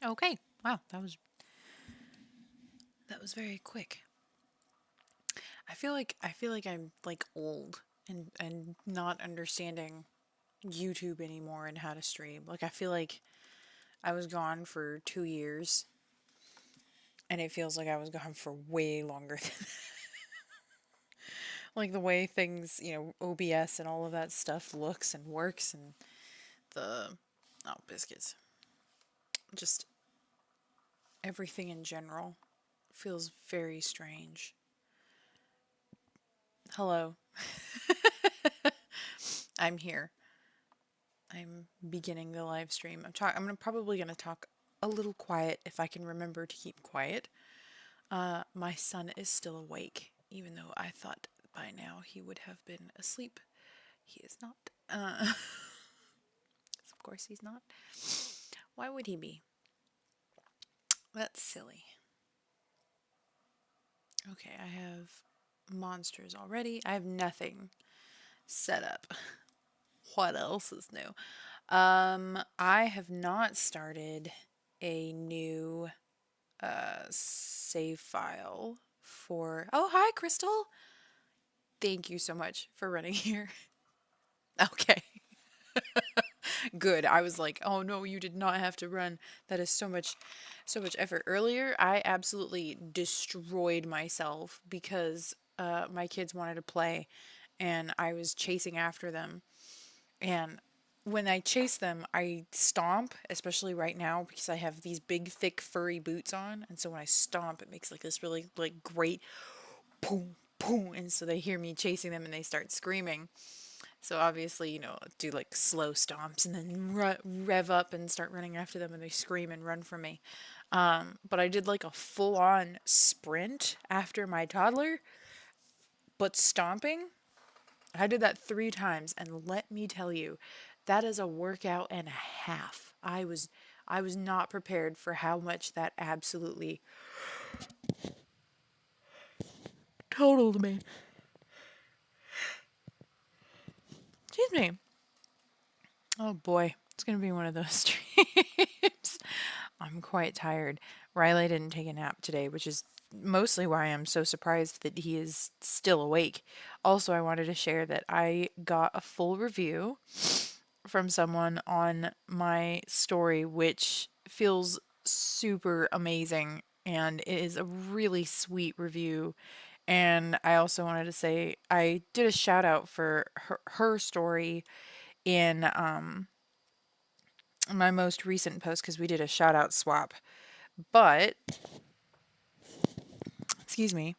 Okay. Wow, that was very quick. I feel like I'm like old and not understanding YouTube anymore and how to stream. Like I feel like I was gone for 2 years and it feels like I was gone for way longer than like the way things, OBS and all of that stuff looks and works and the biscuits. Just everything in general feels very strange. Hello, I'm here. I'm beginning the live stream. Probably gonna talk a little quiet if I can remember to keep quiet. My son is still awake, even though I thought by now he would have been asleep. He is not. Of course he's not. Why would he be? That's silly. Okay, I have monsters already. I have nothing set up. What else is new? I have not started a new save file for. Oh, hi, Crystal. Thank you so much for running here. Okay, good. I was like, oh no, you did not have to run. That is so much effort. Earlier, I absolutely destroyed myself because my kids wanted to play, and I was chasing after them. And when I chase them, I stomp, especially right now because I have these big, thick, furry boots on. And so when I stomp, it makes like this really like great boom, boom. And so they hear me chasing them and they start screaming. So obviously, do like slow stomps and then rev up and start running after them and they scream and run from me. But I did like a full on sprint after my toddler, but stomping. I did that 3 times, and let me tell you, that is a workout and a half. I was not prepared for how much that absolutely totaled me. Excuse me. Oh boy, it's gonna be one of those streams. I'm quite tired. Riley didn't take a nap today, which is mostly why I'm so surprised that he is still awake. Also, I wanted to share that I got a full review from someone on my story, which feels super amazing. And it is a really sweet review. And I also wanted to say I did a shout out for her story in my most recent post because we did a shout out swap. But, excuse me,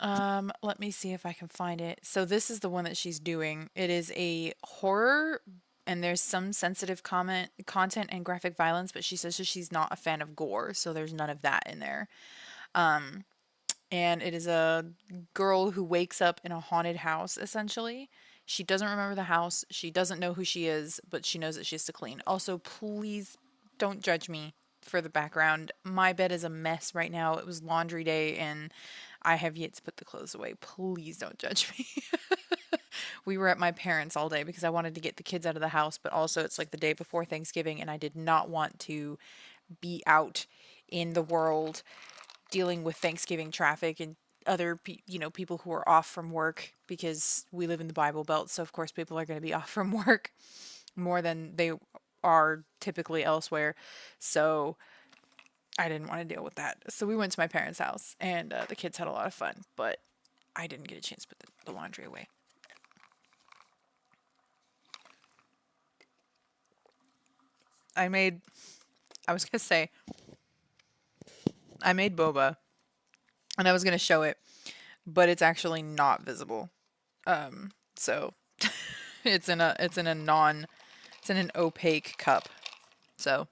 let me see if I can find it. So this is the one that she's doing. It is a horror and there's some sensitive content and graphic violence, but she says that she's not a fan of gore, so there's none of that in there. And it is a girl who wakes up in a haunted house essentially. She doesn't remember the house. She doesn't know who she is, but she knows that she has to clean. Also, please don't judge me for the background. My bed is a mess right now. It was laundry day and I have yet to put the clothes away. Please don't judge me. We were at my parents' all day because I wanted to get the kids out of the house, but also it's like the day before Thanksgiving and I did not want to be out in the world dealing with Thanksgiving traffic and other people who are off from work because we live in the Bible Belt, so of course people are going to be off from work more than they are typically elsewhere. So I didn't want to deal with that. So we went to my parents' house and the kids had a lot of fun, but I didn't get a chance to put the laundry away. I made I was going to say I made boba and I was going to show it, but it's actually not visible. So it's in an opaque cup. So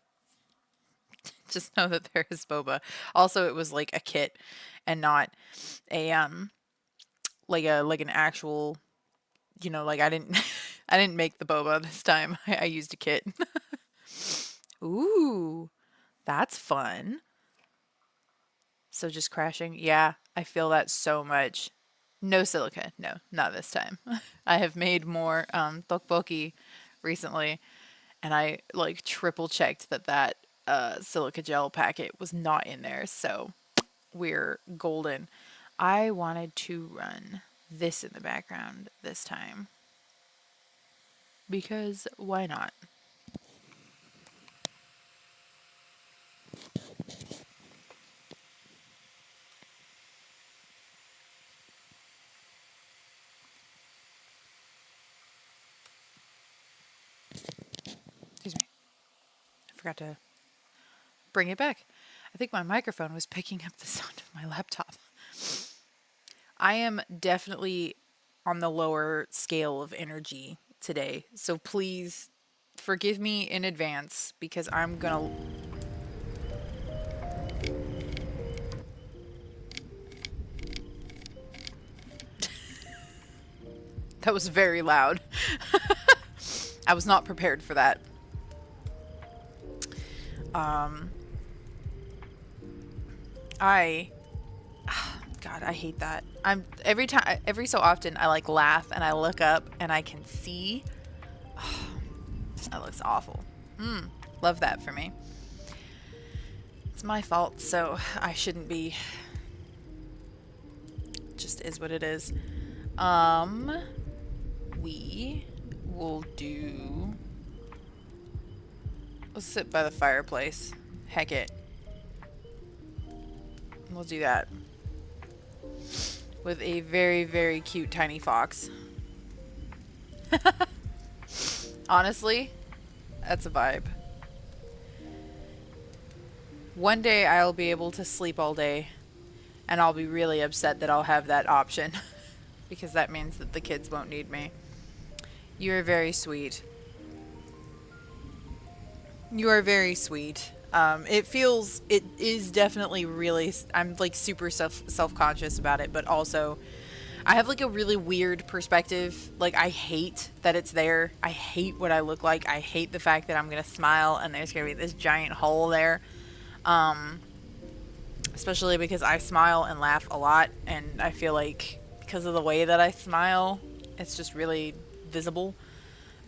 just know that there is boba. Also, it was like a kit and not a like an actual, like I didn't I didn't make the boba this time. I used a kit. Ooh, that's fun. So just crashing. Yeah, I feel that so much. No silica. No, not this time. I have made more tteokbokki recently and I like triple checked that silica gel packet was not in there, so we're golden. I wanted to run this in the background this time because why not? Excuse me. I forgot to bring it back. I think my microphone was picking up the sound of my laptop. I am definitely on the lower scale of energy today, so please forgive me in advance because I'm gonna. That was very loud. I was not prepared for that. I God, I hate that. I'm every so often I like laugh and I look up and I can see. Oh, that looks awful. Love that for me. It's my fault, so I shouldn't be. Just is what it is. We will do. Let's sit by the fireplace. Heck it. We'll do that. With a very, very cute tiny fox. Honestly, that's a vibe. One day I'll be able to sleep all day, and I'll be really upset that I'll have that option. Because that means that the kids won't need me. You're very sweet. You are very sweet. It is definitely really, I'm like super self-conscious about it, but also I have like a really weird perspective. Like I hate that it's there. I hate what I look like. I hate the fact that I'm going to smile and there's going to be this giant hole there. Especially because I smile and laugh a lot, and I feel like because of the way that I smile, it's just really visible.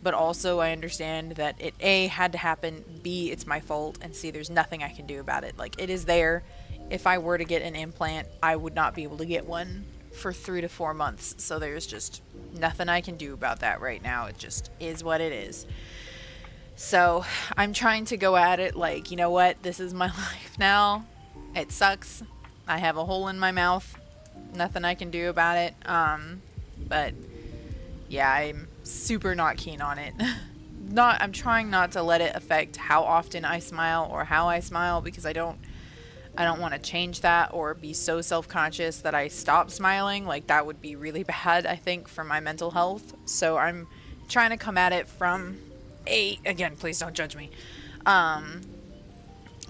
But also I understand that it A, had to happen, B, it's my fault, and C, there's nothing I can do about it. Like, it is there. If I were to get an implant, I would not be able to get one for 3 to 4 months. So there's just nothing I can do about that right now. It just is what it is. So I'm trying to go at it like, you know what? This is my life now. It sucks. I have a hole in my mouth. Nothing I can do about it. But yeah, I'm super not keen on it. I'm trying not to let it affect how often I smile or how I smile, because I don't want to change that or be so self-conscious that I stop smiling. Like that would be really bad, I think, for my mental health. So I'm trying to come at it from again, please don't judge me. I'm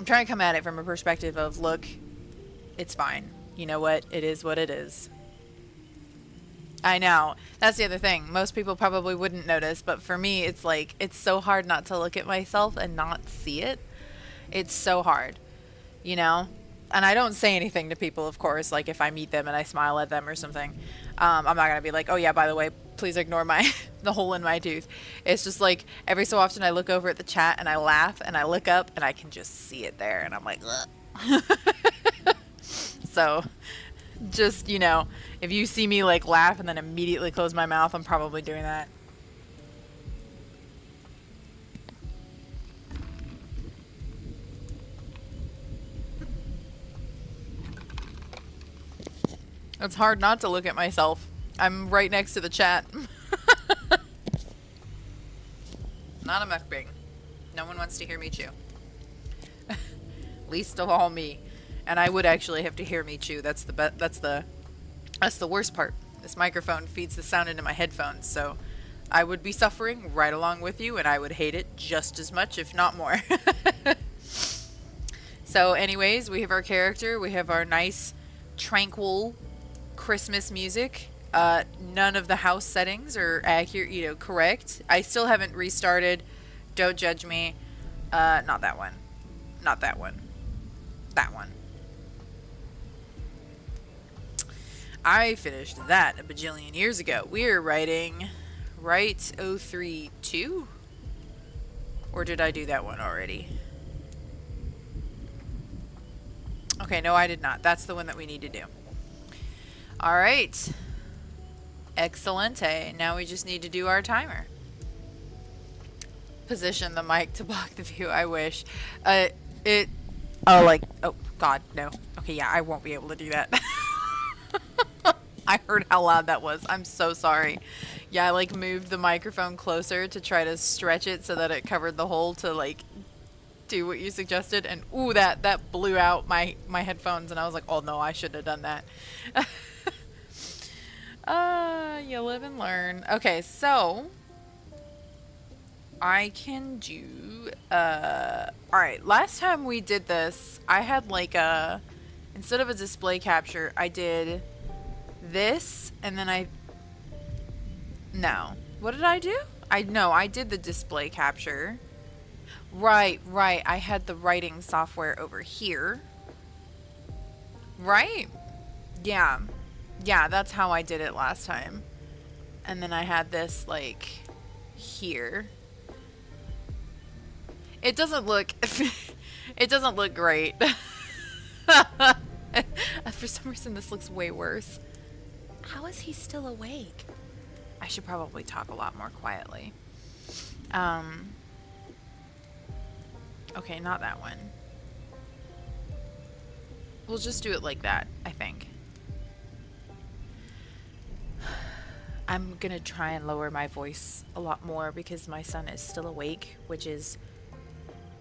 trying to come at it from a perspective of, look, it's fine. You know what? It is what it is. I know. That's the other thing. Most people probably wouldn't notice, but for me, it's like, it's so hard not to look at myself and not see it. It's so hard, you know? And I don't say anything to people, of course, like if I meet them and I smile at them or something. I'm not going to be like, oh yeah, by the way, please ignore the hole in my tooth. It's just like every so often I look over at the chat and I laugh and I look up and I can just see it there and I'm like, ugh. So just, you know, if you see me like laugh and then immediately close my mouth, I'm probably doing that. It's hard not to look at myself. I'm right next to the chat. Not a mukbang. No one wants to hear me chew. Least of all me. And I would actually have to hear me chew. That's the worst part. This microphone feeds the sound into my headphones, so I would be suffering right along with you, and I would hate it just as much, if not more. So anyways, we have our character. We have our nice, tranquil Christmas music. None of the house settings are accurate, correct. I still haven't restarted. Don't judge me. Not that one. Not that one. That one. I finished that a bajillion years ago. We're writing Write 032? Or did I do that one already? Okay, no, I did not. That's the one that we need to do. All right. Excelente. Now we just need to do our timer. Position the mic to block the view. I wish. Oh God, no. Okay, yeah, I won't be able to do that. I heard how loud that was. I'm so sorry. Yeah, I like moved the microphone closer to try to stretch it so that it covered the hole to like do what you suggested, and ooh, that blew out my headphones, and I was like, oh no, I shouldn't have done that. You live and learn. Okay, so I can do all right, last time we did this, I had like a, instead of a display capture, I did this, and then no. What did I do? I did the display capture. Right. I had the writing software over here. Right? Yeah. Yeah, that's how I did it last time. And then I had this, like, here. It doesn't look... it doesn't look great. For some reason, this looks way worse. How is he still awake? I should probably talk a lot more quietly. Okay, not that one. We'll just do it like that, I think. I'm gonna try and lower my voice a lot more because my son is still awake, which is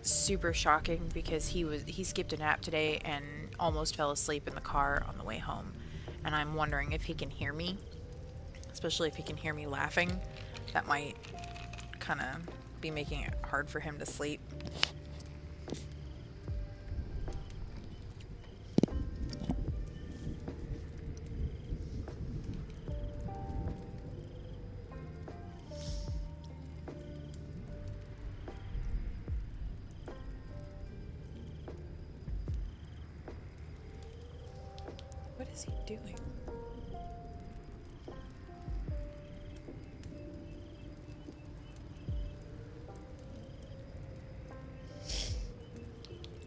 super shocking because he skipped a nap today and almost fell asleep in the car on the way home. And I'm wondering if he can hear me, especially if he can hear me laughing. That might kind of be making it hard for him to sleep. What is he doing?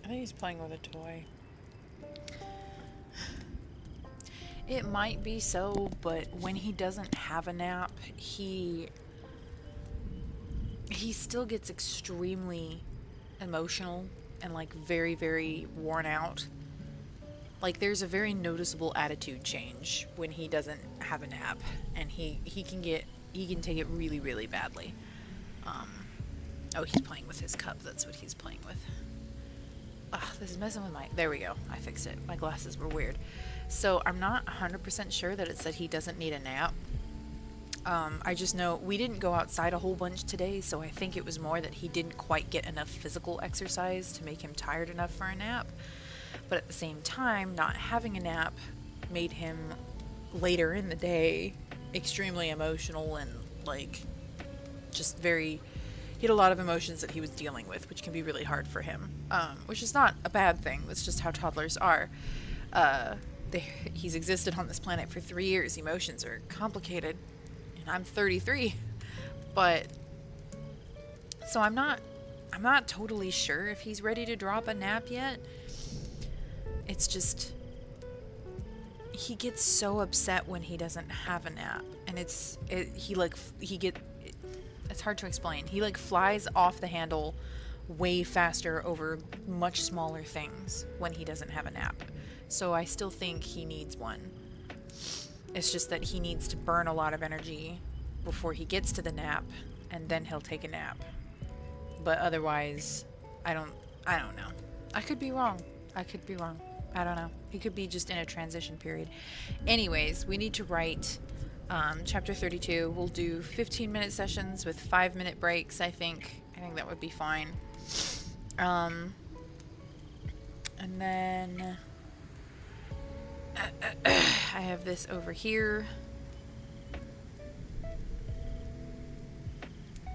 I think he's playing with a toy. It might be so, but when he doesn't have a nap, he still gets extremely emotional and like very, very worn out. Like there's a very noticeable attitude change when he doesn't have a nap, and he can take it really, really badly. Oh, he's playing with his cup. That's what he's playing with. This is messing with there we go. I fixed it. My glasses were weird. So I'm not 100% sure that it said he doesn't need a nap. I just know we didn't go outside a whole bunch today, so I think it was more that he didn't quite get enough physical exercise to make him tired enough for a nap. But at the same time, not having a nap made him later in the day extremely emotional and like just he had a lot of emotions that he was dealing with, which can be really hard for him, which is not a bad thing. That's just how toddlers are. He's existed on this planet for 3 years. Emotions are complicated, and I'm 33. But so I'm not totally sure if he's ready to drop a nap yet. It's just he gets so upset when he doesn't have a nap, and it's hard to explain. He like flies off the handle way faster over much smaller things when he doesn't have a nap. So I still think he needs one. It's just that he needs to burn a lot of energy before he gets to the nap, and then he'll take a nap. But otherwise, I don't know. I could be wrong. I don't know. He could be just in a transition period. Anyways, we need to write chapter 32. We'll do 15-minute sessions with 5-minute breaks, I think. I think that would be fine. And then I have this over here.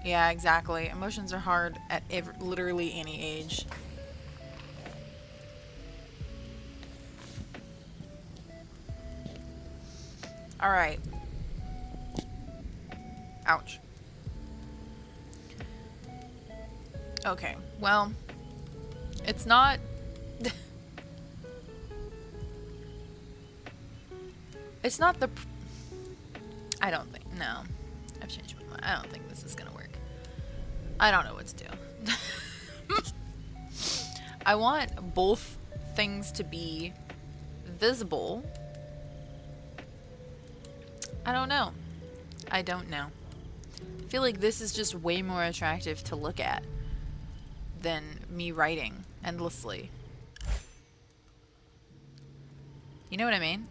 Yeah, exactly. Emotions are hard at literally any age. All right. Ouch. Okay, well, it's not... It's not the. I don't think. No. I've changed my mind. I don't think this is gonna work. I don't know what to do. I want both things to be visible. I don't know. I don't know. I feel like this is just way more attractive to look at than me writing endlessly. You know what I mean?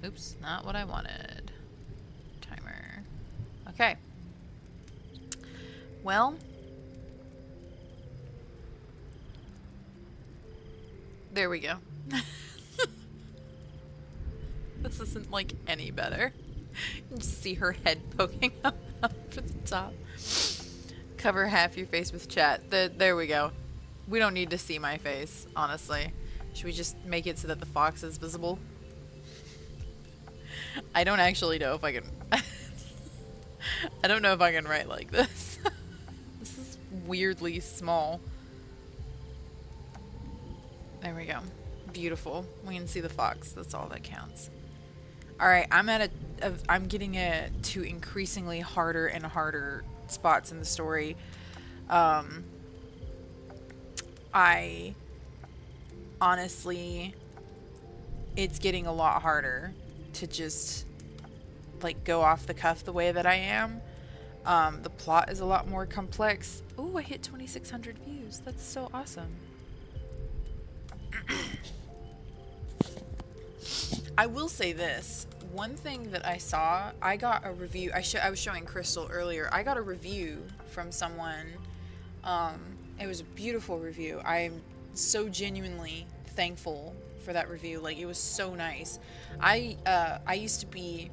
Oops, not what I wanted. Timer. Okay. Well, there we go. This isn't like any better. You just see her head poking up for the top. Cover half your face with chat. There we go. We don't need to see my face, honestly. Should we just make it so that the fox is visible? I don't actually know if I can... I don't know if I can write like this. This is weirdly small. There we go. Beautiful. We can see the fox. That's all that counts. Alright, I'm getting to increasingly harder and harder spots in the story. I honestly, it's getting a lot harder to just like go off the cuff the way that I am. The plot is a lot more complex. Ooh, I hit 2,600 views. That's so awesome. I will say this. One thing that I saw, I got a review. I was showing Crystal earlier. I got a review from someone. It was a beautiful review. I'm so genuinely thankful for that review. Like, it was so nice. I used to be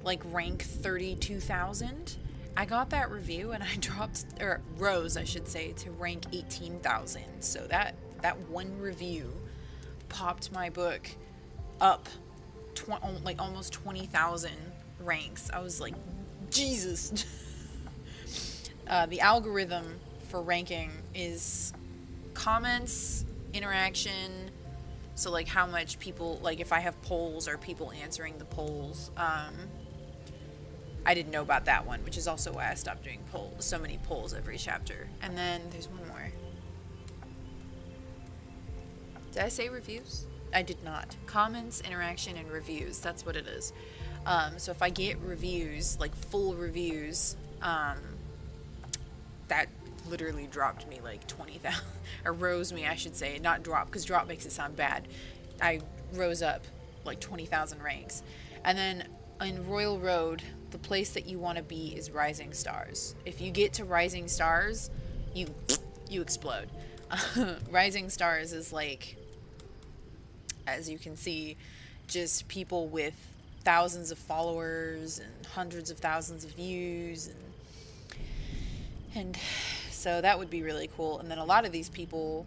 like rank 32,000. I got that review and I dropped, or rose, I should say, to rank 18,000. So that one review popped my book up like almost 20,000 ranks. I was like, Jesus. The algorithm for ranking is comments, interaction, so like how much people, like if I have polls or people answering the polls. I didn't know about that one, which is also why I stopped doing so many polls every chapter. And then there's one more. Did I say reviews? I did not. Comments, interaction, and reviews. That's what it is. So if I get reviews, like full reviews, that literally dropped me like 20,000, or rose me, I should say, not drop, because drop makes it sound bad. I rose up like 20,000 ranks. And then in Royal Road, the place that you want to be is Rising Stars. If you get to Rising Stars, you explode. Rising Stars is like, as you can see, just people with thousands of followers and hundreds of thousands of views, and so that would be really cool. And then a lot of these people,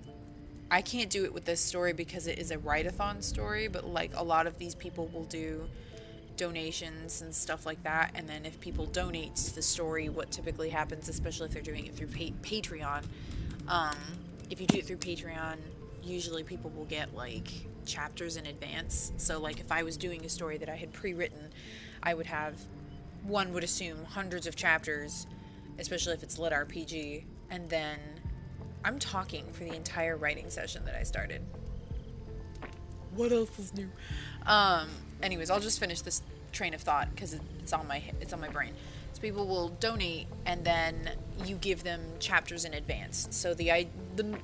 I can't do it with this story because it is a write-a-thon story, but like a lot of these people will do donations and stuff like that. And then if people donate to the story, what typically happens, especially if they're doing it through Patreon, if you do it through Patreon, usually people will get like chapters in advance. So like if I was doing a story that I had pre-written, I would have, one would assume, hundreds of chapters, especially if it's lit RPG, and then I'm talking for the entire writing session that I started. What else is new? Anyways, I'll just finish this train of thought because it's on my brain. So people will donate, and then you give them chapters in advance. So the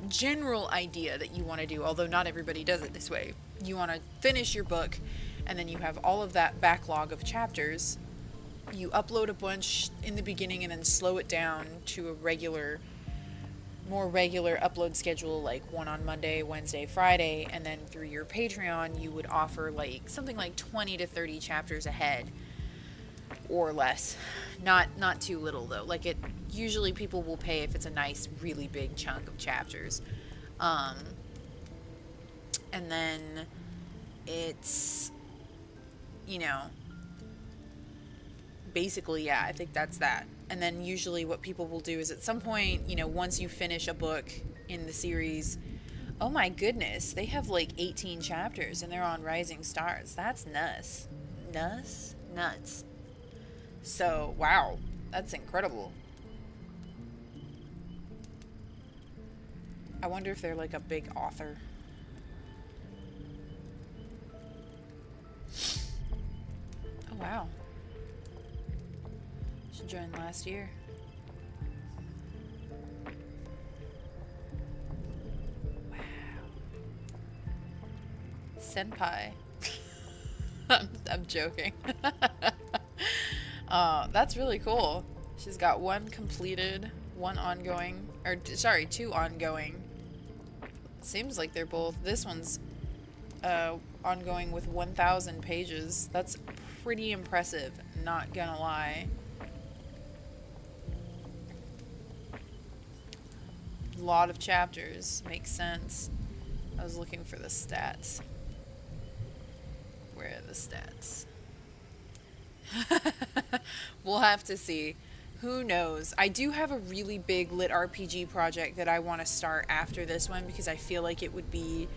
general idea that you want to do, although not everybody does it this way, you want to finish your book, and then you have all of that backlog of chapters. You upload a bunch in the beginning and then slow it down to a more regular upload schedule, like one on Monday, Wednesday, Friday, and then through your Patreon you would offer like something like 20 to 30 chapters ahead or less. Not too little though. Like, it usually people will pay if it's a nice really big chunk of chapters. And then it's, basically, yeah, I think that's that. And then usually what people will do is at some point, once you finish a book in the series, oh my goodness, they have like 18 chapters and they're on Rising Stars. That's nuts. Nuts. So, wow. That's incredible. I wonder if they're like a big author. Oh, wow. She joined last year. Wow. Senpai. I'm joking. That's really cool. She's got one completed, one ongoing, or sorry, two ongoing. Seems like they're both. This one's ongoing with 1,000 pages. That's pretty impressive, not gonna lie. Lot of chapters. Makes sense. I was looking for the stats. Where are the stats? We'll have to see. Who knows? I do have a really big lit RPG project that I want to start after this one because I feel like it would be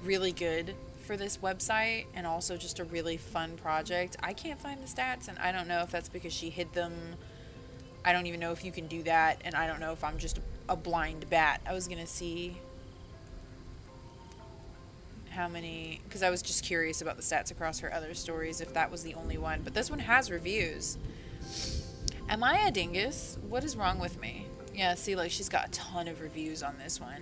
really good for this website and also just a really fun project. I can't find the stats, and I don't know if that's because she hid them. I don't even know if you can do that, and I don't know if I'm just a blind bat. I was gonna see how many, because I was just curious about the stats across her other stories, if that was the only one. But this one has reviews. Am I a dingus? What is wrong with me? Yeah, see, like, she's got a ton of reviews on this one.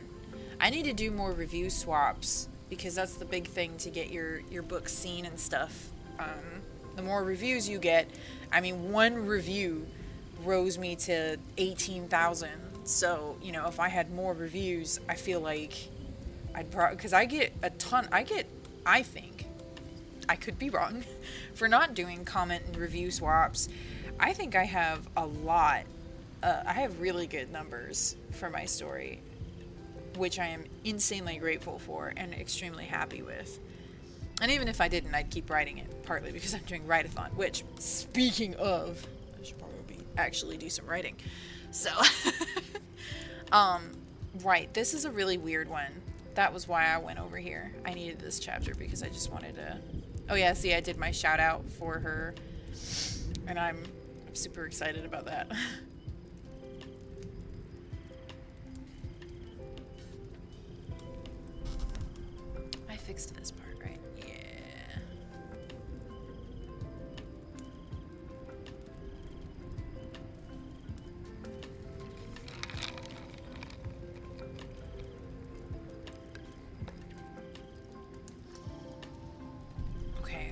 I need to do more review swaps, because that's the big thing to get your book seen and stuff. The more reviews you get, I mean, one review rose me to 18,000. So, you know, if I had more reviews, I feel like I'd probably, because I get a ton, I think, I could be wrong, for not doing comment and review swaps. I think I have a lot, I have really good numbers for my story, which I am insanely grateful for and extremely happy with. And even if I didn't, I'd keep writing it, partly because I'm doing Writathon, which, speaking of, I should probably actually do some writing. So, right, this is a really weird one. That was why I went over here. I needed this chapter because I just wanted to... Oh yeah, see, I did my shout out for her, and I'm super excited about that. I fixed this part, right? Yeah. Okay.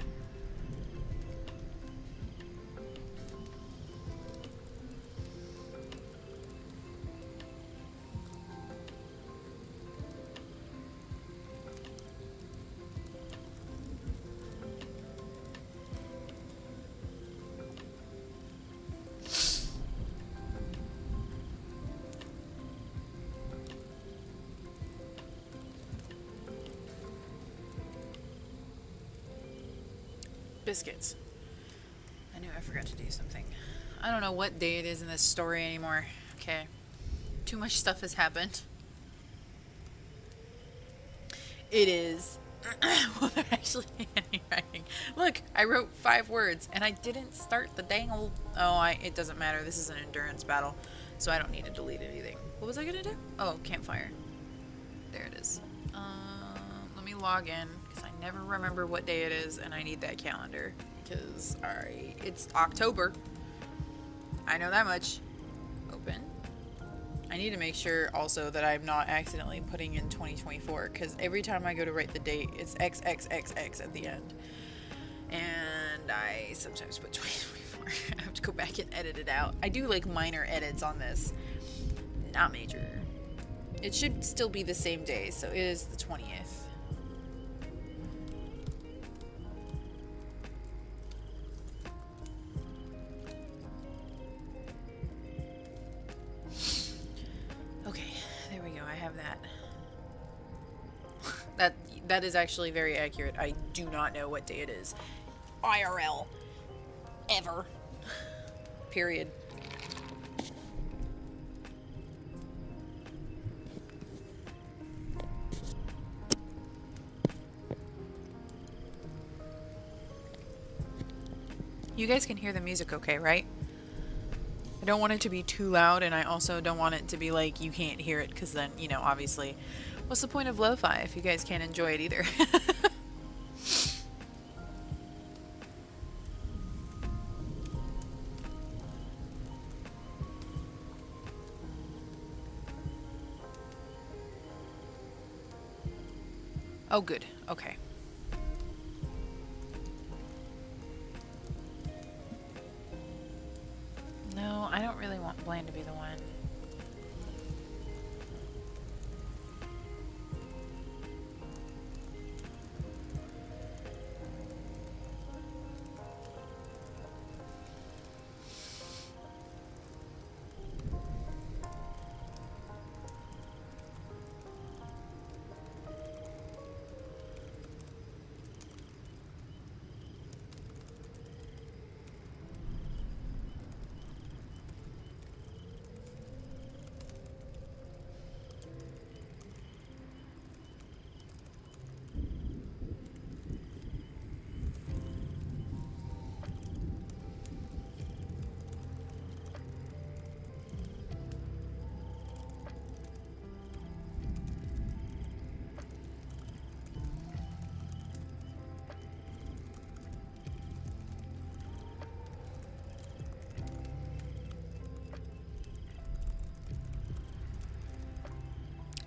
Biscuits. I knew I forgot to do something. I don't know what day it is in this story anymore. Okay. Too much stuff has happened. It is. Well, they're actually handwriting. Look, I wrote 5 words, and I didn't start the dang old... Oh, it doesn't matter. This is an endurance battle, so I don't need to delete anything. What was I gonna do? Oh, campfire. There it is. Let me log in, because I never remember what day it is, and I need that calendar, because it's October. I know that much. Open. I need to make sure also that I'm not accidentally putting in 2024, because every time I go to write the date, it's XXXX at the end. And I sometimes put 2024. I have to go back and edit it out. I do like minor edits on this. Not major. It should still be the same day, so it is the 20th. That is actually very accurate. I do not know what day it is. IRL. Ever. Period. You guys can hear the music okay, right? I don't want it to be too loud, and I also don't want it to be like you can't hear it, because then, you know, obviously, what's the point of lo-fi if you guys can't enjoy it either? Oh, good. Okay. No, I don't really want Blaine to be the one.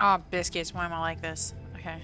Oh, biscuits. Why am I like this? Okay.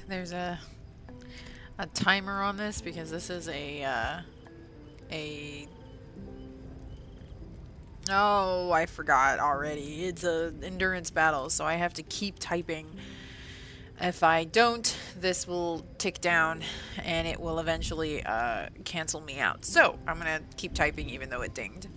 There's a timer on this because this is a oh, I forgot already. It's a endurance battle, so I have to keep typing. If I don't, this will tick down and it will eventually cancel me out. So I'm gonna keep typing even though it dinged.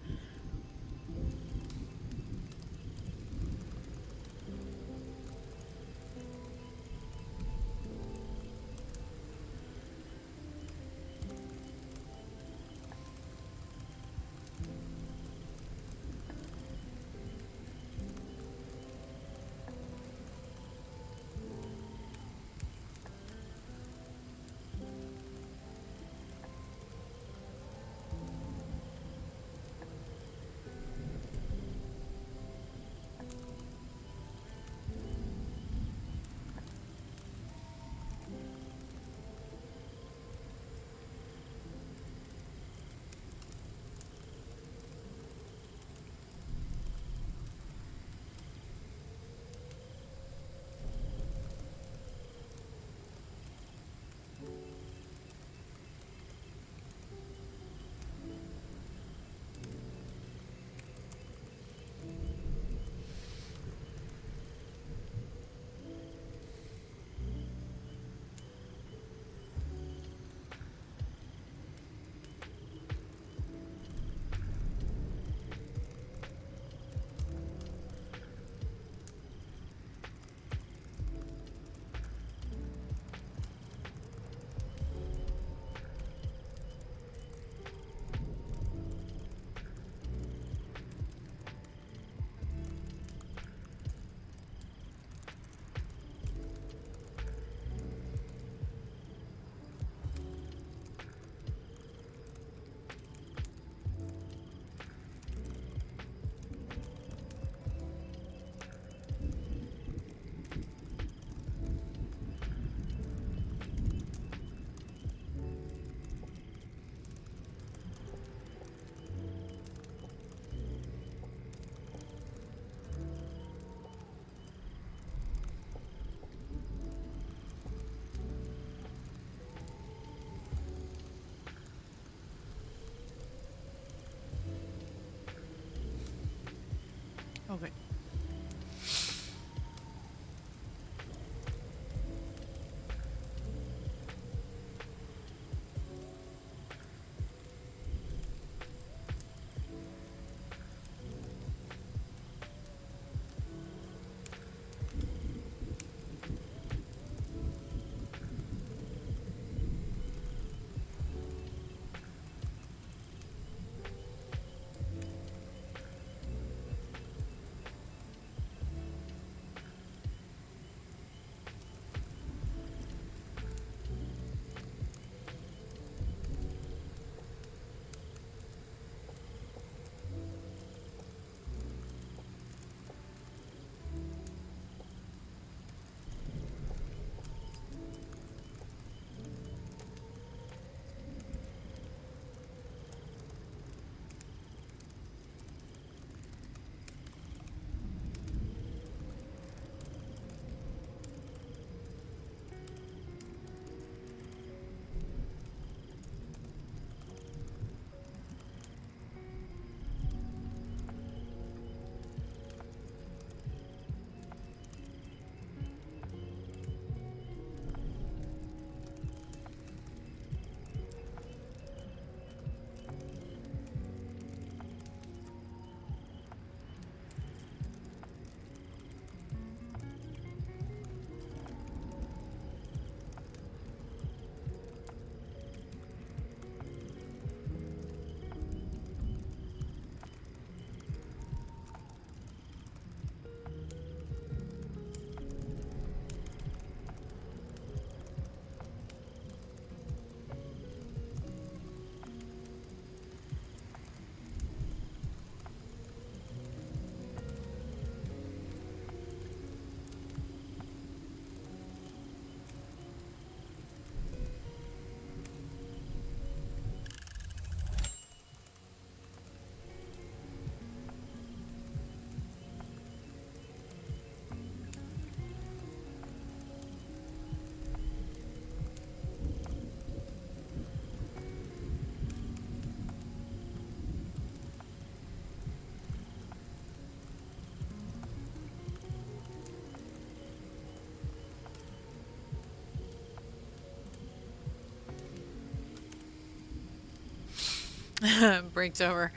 Breaks over.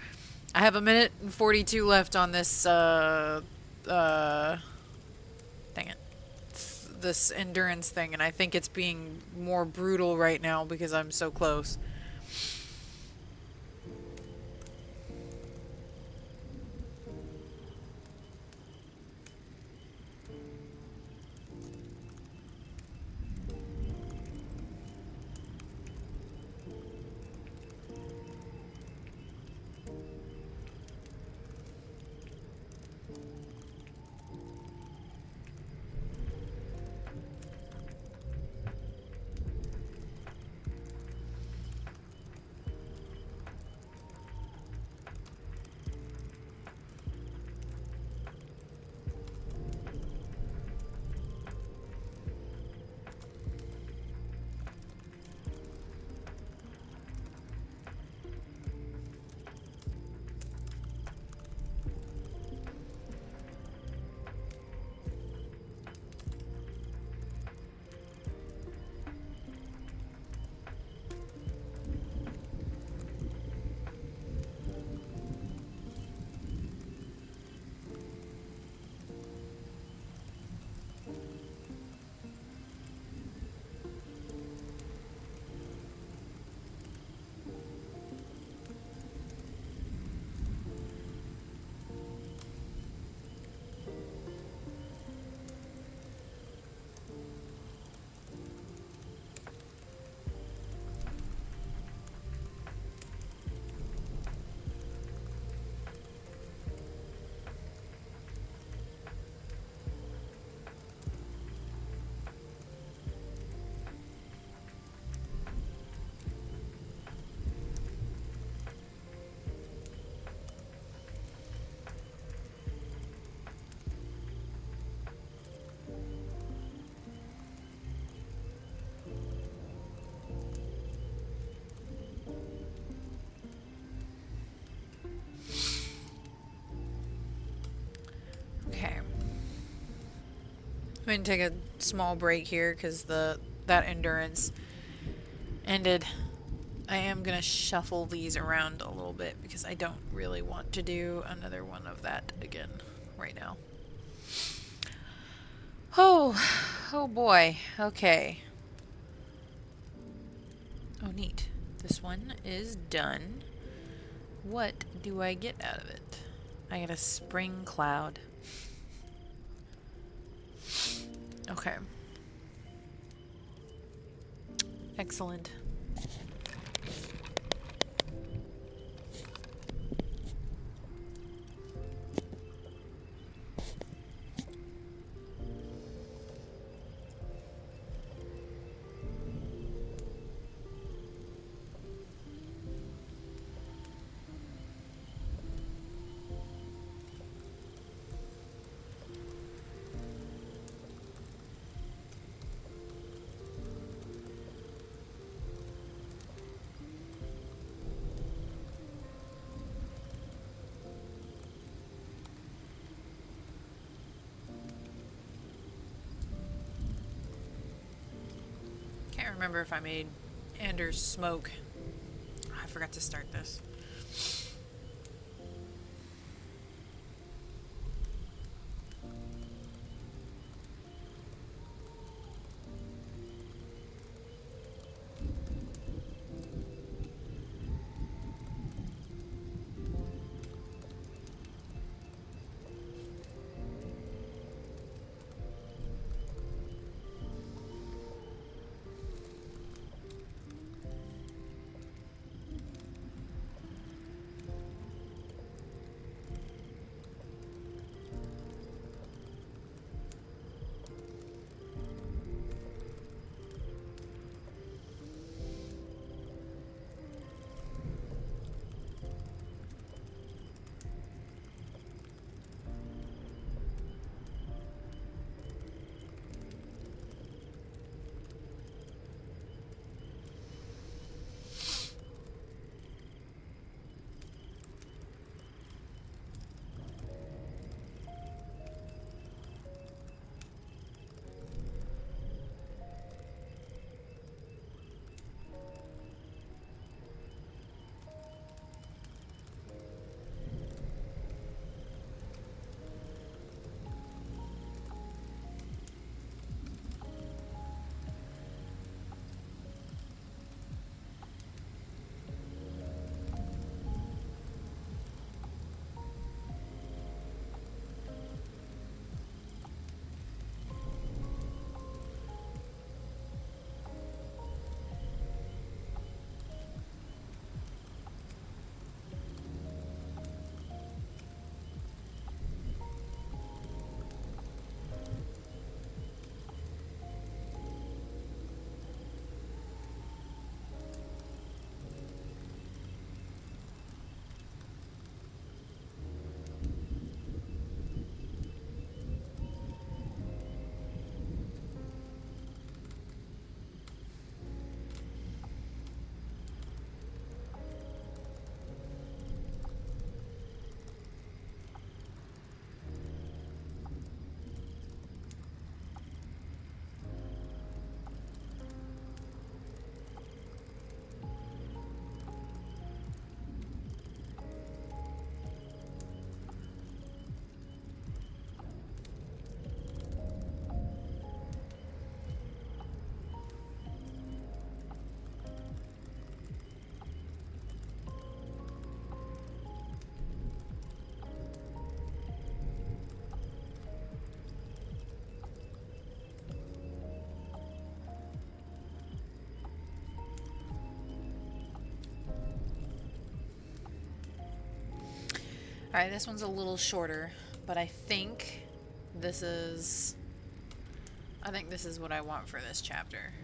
I have a minute and 42 left on this, uh, dang it. This endurance thing, and I think it's being more brutal right now because I'm so close. Okay. I'm going to take a small break here because that endurance ended. I am going to shuffle these around a little bit because I don't really want to do another one of that again right now. Oh, oh boy. Okay. Oh, neat. This one is done. What do I get out of it? I get a spring cloud. Okay. Excellent. Can't remember if I made Anders smoke. I forgot to start this. Alright, this one's a little shorter, but this is... I think this is what I want for this chapter.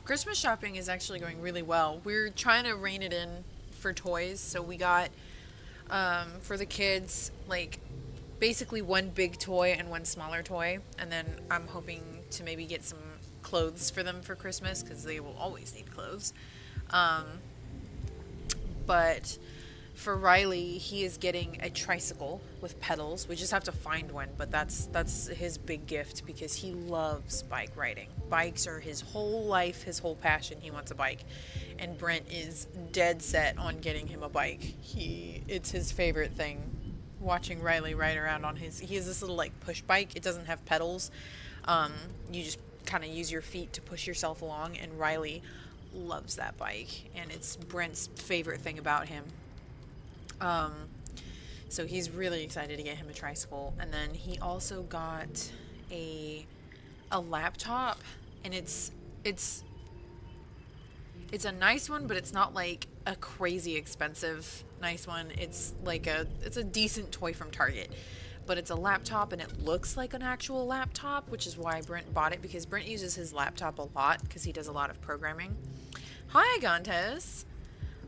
Christmas shopping is actually going really well. We're trying to rein it in for toys, so we got for the kids like basically one big toy and one smaller toy, and then I'm hoping to maybe get some clothes for them for Christmas because they will always need clothes. Um, but for Riley, he is getting a tricycle with pedals. We just have to find one, but that's his big gift because he loves bike riding. Bikes are his whole life, his whole passion. He wants a bike. And Brent is dead set on getting him a bike. It's his favorite thing. Watching Riley ride around on he has this little like push bike. It doesn't have pedals. You just kind of use your feet to push yourself along, and Riley loves that bike, and it's Brent's favorite thing about him. So he's really excited to get him a tricycle, and then he also got a laptop, and it's a nice one, but it's not like a crazy expensive nice one. It's a decent toy from Target, but it's a laptop and it looks like an actual laptop, which is why Brent bought it, because Brent uses his laptop a lot because he does a lot of programming. Hi, Gontes.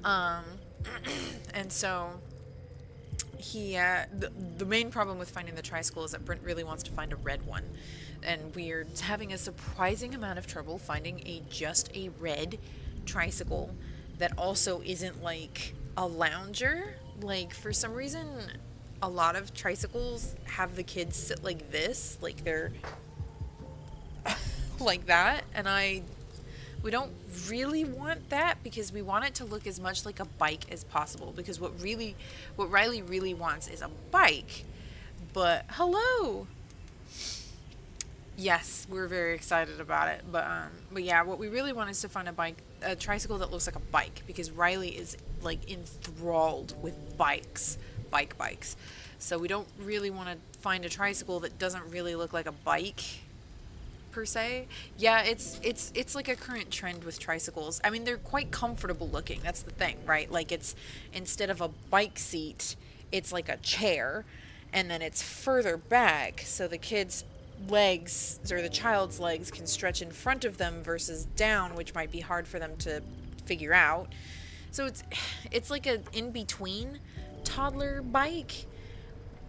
And so the main problem with finding the tricycle is that Brent really wants to find a red one, and we're having a surprising amount of trouble finding just a red tricycle that also isn't like a lounger. Like, for some reason, a lot of tricycles have the kids sit like this, like they're like that, and we don't really want that because we want it to look as much like a bike as possible, because what Riley really wants is a bike. But hello. Yes, we're very excited about it. But yeah, what we really want is to find a tricycle that looks like a bike, because Riley is like enthralled with bikes. So we don't really want to find a tricycle that doesn't really look like a bike per se. Yeah, it's like a current trend with tricycles. I mean, they're quite comfortable looking. That's the thing, right? Like, it's, instead of a bike seat, it's like a chair, and then it's further back, so the kid's legs, or the child's legs, can stretch in front of them versus down, which might be hard for them to figure out. So it's like a in-between toddler bike,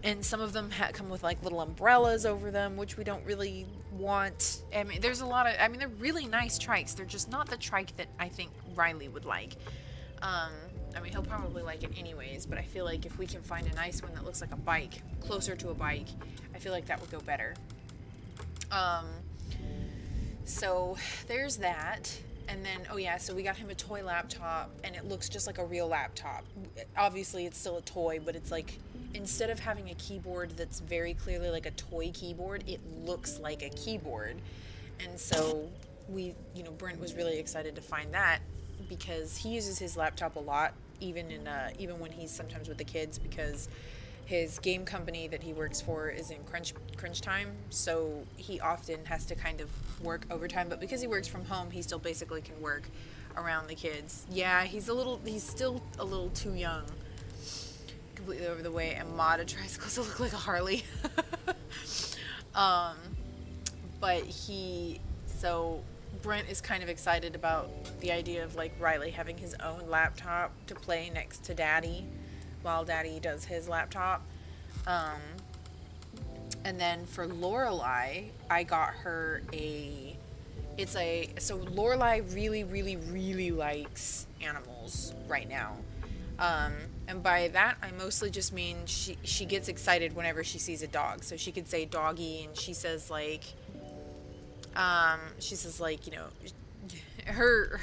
and some of them come with like little umbrellas over them, which we don't really want. I mean, they're really nice trikes. They're just not the trike that I think Riley would like. I mean, he'll probably like it anyways, but I feel like if we can find a nice one that looks like a bike, closer to a bike, I feel like that would go better. So there's that. And then, oh yeah, so we got him a toy laptop, and it looks just like a real laptop. Obviously, it's still a toy, but it's like, instead of having a keyboard that's very clearly like a toy keyboard, it looks like a keyboard. And so Brent was really excited to find that, because he uses his laptop a lot, even when he's sometimes with the kids, because his game company that he works for is in crunch time, so he often has to kind of work overtime. But because he works from home, he still basically can work around the kids. Yeah, he's still a little too young. Completely over the way, and mod a tricycle to look like a Harley. But so Brent is kind of excited about the idea of like Riley having his own laptop to play next to Daddy while Daddy does his laptop. And then for Lorelai, I got her so Lorelai really, really, really likes animals right now. And by that, I mostly just mean she gets excited whenever she sees a dog. So she could say doggy, and she says like, her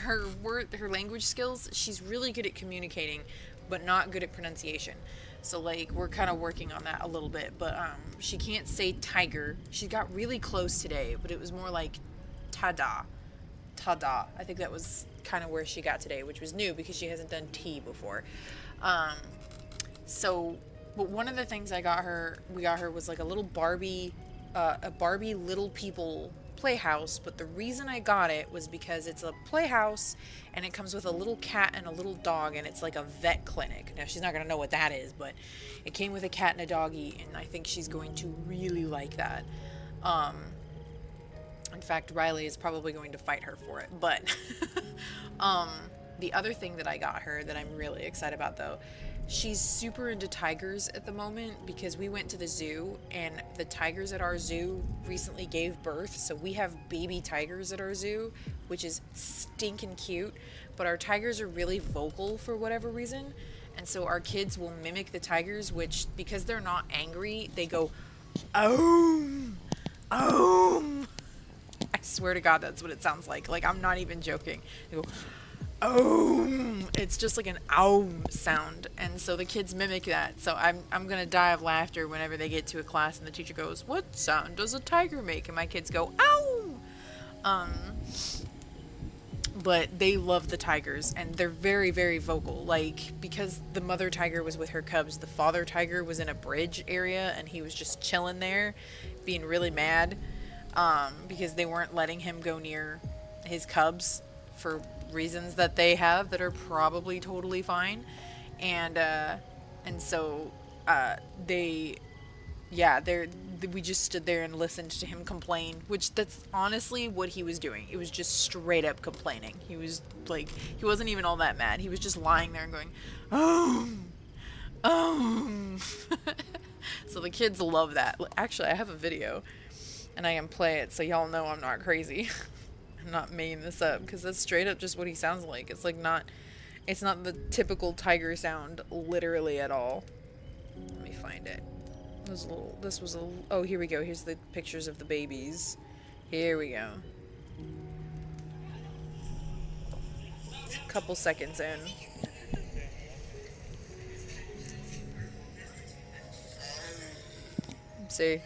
language skills, she's really good at communicating, but not good at pronunciation. So like we're kind of working on that a little bit, but she can't say tiger. She got really close today, but it was more like tada. Tada. I think that was kind of where she got today, which was new because she hasn't done T before. Um, so, but one of the things we got her was like a little a Barbie Little People playhouse. But the reason I got it was because it's a playhouse and it comes with a little cat and a little dog, and it's like a vet clinic. Now she's not gonna know what that is, but it came with a cat and a doggy, and I think she's going to really like that. Um, in fact, Riley is probably going to fight her for it. But um, the other thing that I got her that I'm really excited about, though, she's super into tigers at the moment because we went to the zoo and the tigers at our zoo recently gave birth. So we have baby tigers at our zoo, which is stinking cute. But our tigers are really vocal for whatever reason. And so our kids will mimic the tigers, which, because they're not angry, they go, oh, oh. I swear to God, that's what it sounds like. Like, I'm not even joking. They go, oh, it's just like an ow sound. And so the kids mimic that. So I'm going to die of laughter whenever they get to a class and the teacher goes, what sound does a tiger make? And my kids go, ow. But they love the tigers and they're very, very vocal. Like, because the mother tiger was with her cubs, the father tiger was in a bridge area and he was just chilling there, being really mad. Because they weren't letting him go near his cubs for reasons that they have that are probably totally fine. And so, we just stood there and listened to him complain, which that's honestly what he was doing. It was just straight up complaining. He was like, he wasn't even all that mad. He was just lying there and going, oh, oh. So the kids love that. Actually, I have a video. And I can play it so y'all know I'm not crazy. I'm not making this up because that's straight up just what he sounds like. It's like it's not the typical tiger sound literally at all. Let me find it. Oh, here we go. Here's the pictures of the babies. Here we go. It's a couple seconds in. See?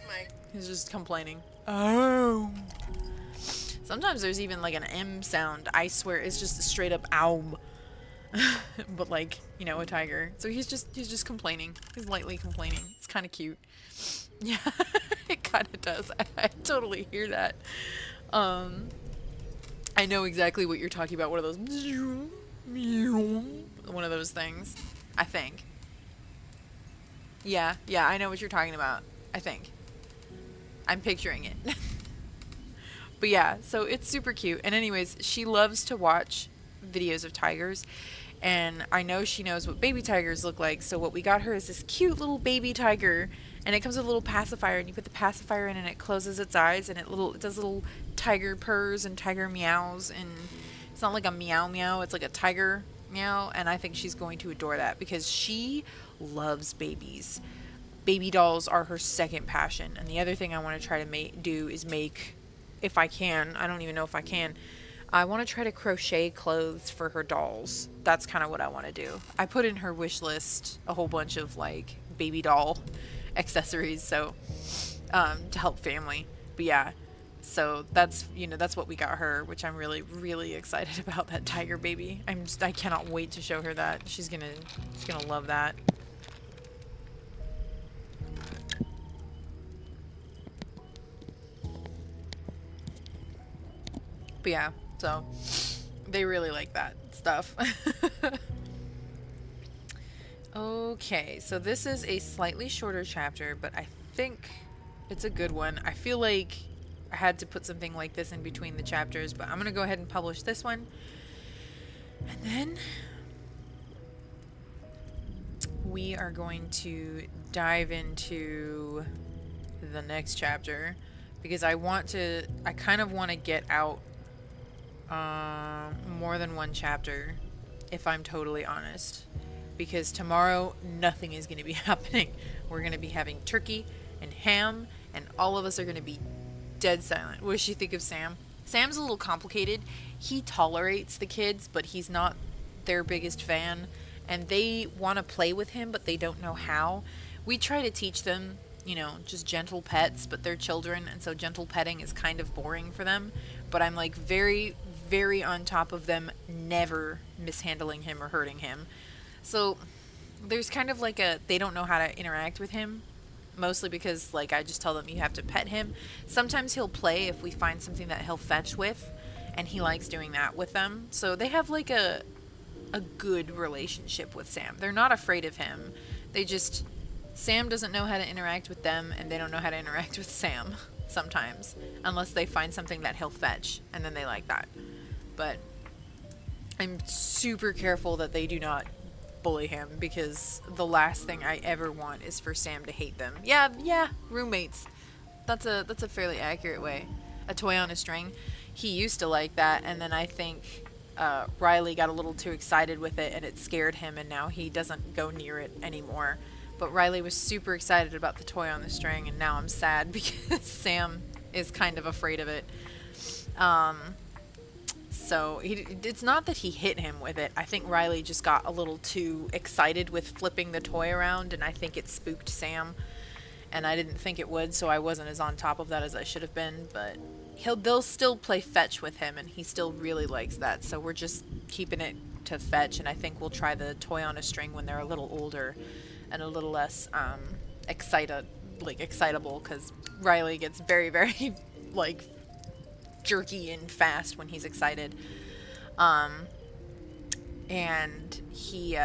He's just complaining. Oh. Sometimes there's even like an M sound. I swear it's just a straight up ow. But like, you know, a tiger. So he's just complaining. He's lightly complaining. It's kind of cute. Yeah, it kind of does. I totally hear that. I know exactly what you're talking about. One of those things. I think. Yeah, I know what you're talking about. I think. I'm picturing it. But yeah, so it's super cute. And anyways, she loves to watch videos of tigers. And I know she knows what baby tigers look like. So what we got her is this cute little baby tiger. And it comes with a little pacifier. And you put the pacifier in and it closes its eyes. And it does little tiger purrs and tiger meows. And it's not like a meow meow. It's like a tiger meow. And I think she's going to adore that because she loves babies. Baby dolls are her second passion. And the other thing I want to try to do is make, if I can, I don't even know if I can, I want to try to crochet clothes for her dolls. That's kind of what I want to do. I put in her wish list a whole bunch of like baby doll accessories, so to help family. But yeah, so that's what we got her, which I'm really, really excited about, that tiger baby. I cannot wait to show her that. She's gonna love that. But yeah, so they really like that stuff. Okay, so this is a slightly shorter chapter, but I think it's a good one. I feel like I had to put something like this in between the chapters, but I'm going to go ahead and publish this one. And then we are going to dive into the next chapter because I kind of want to get out more than one chapter, if I'm totally honest, because tomorrow nothing is going to be happening. We're going to be having turkey and ham, and all of us are going to be dead silent. What does she think of Sam? Sam's a little complicated. He tolerates the kids, but he's not their biggest fan, and they want to play with him, but they don't know how. We try to teach them, you know, just gentle pets, but they're children, and so gentle petting is kind of boring for them. But I'm like very, very on top of them never mishandling him or hurting him. So there's kind of like they don't know how to interact with him, mostly because like I just tell them you have to pet him. Sometimes he'll play if we find something that he'll fetch with, and he likes doing that with them. So they have like a good relationship with Sam. They're not afraid of him. They just Sam doesn't know how to interact with them, and they don't know how to interact with Sam sometimes, unless they find something that he'll fetch, and then they like that. But I'm super careful that they do not bully him, because the last thing I ever want is for Sam to hate them. Yeah, roommates. That's a fairly accurate way. A toy on a string. He used to like that, and then I think Riley got a little too excited with it, and it scared him, and now he doesn't go near it anymore. But Riley was super excited about the toy on the string, and now I'm sad because Sam is kind of afraid of it. So it's not that he hit him with it. I think Riley just got a little too excited with flipping the toy around, and I think it spooked Sam. And I didn't think it would, so I wasn't as on top of that as I should have been. But they'll still play fetch with him, and he still really likes that. So we're just keeping it to fetch, and I think we'll try the toy on a string when they're a little older and a little less excitable, because Riley gets very, very like jerky and fast when he's excited. And he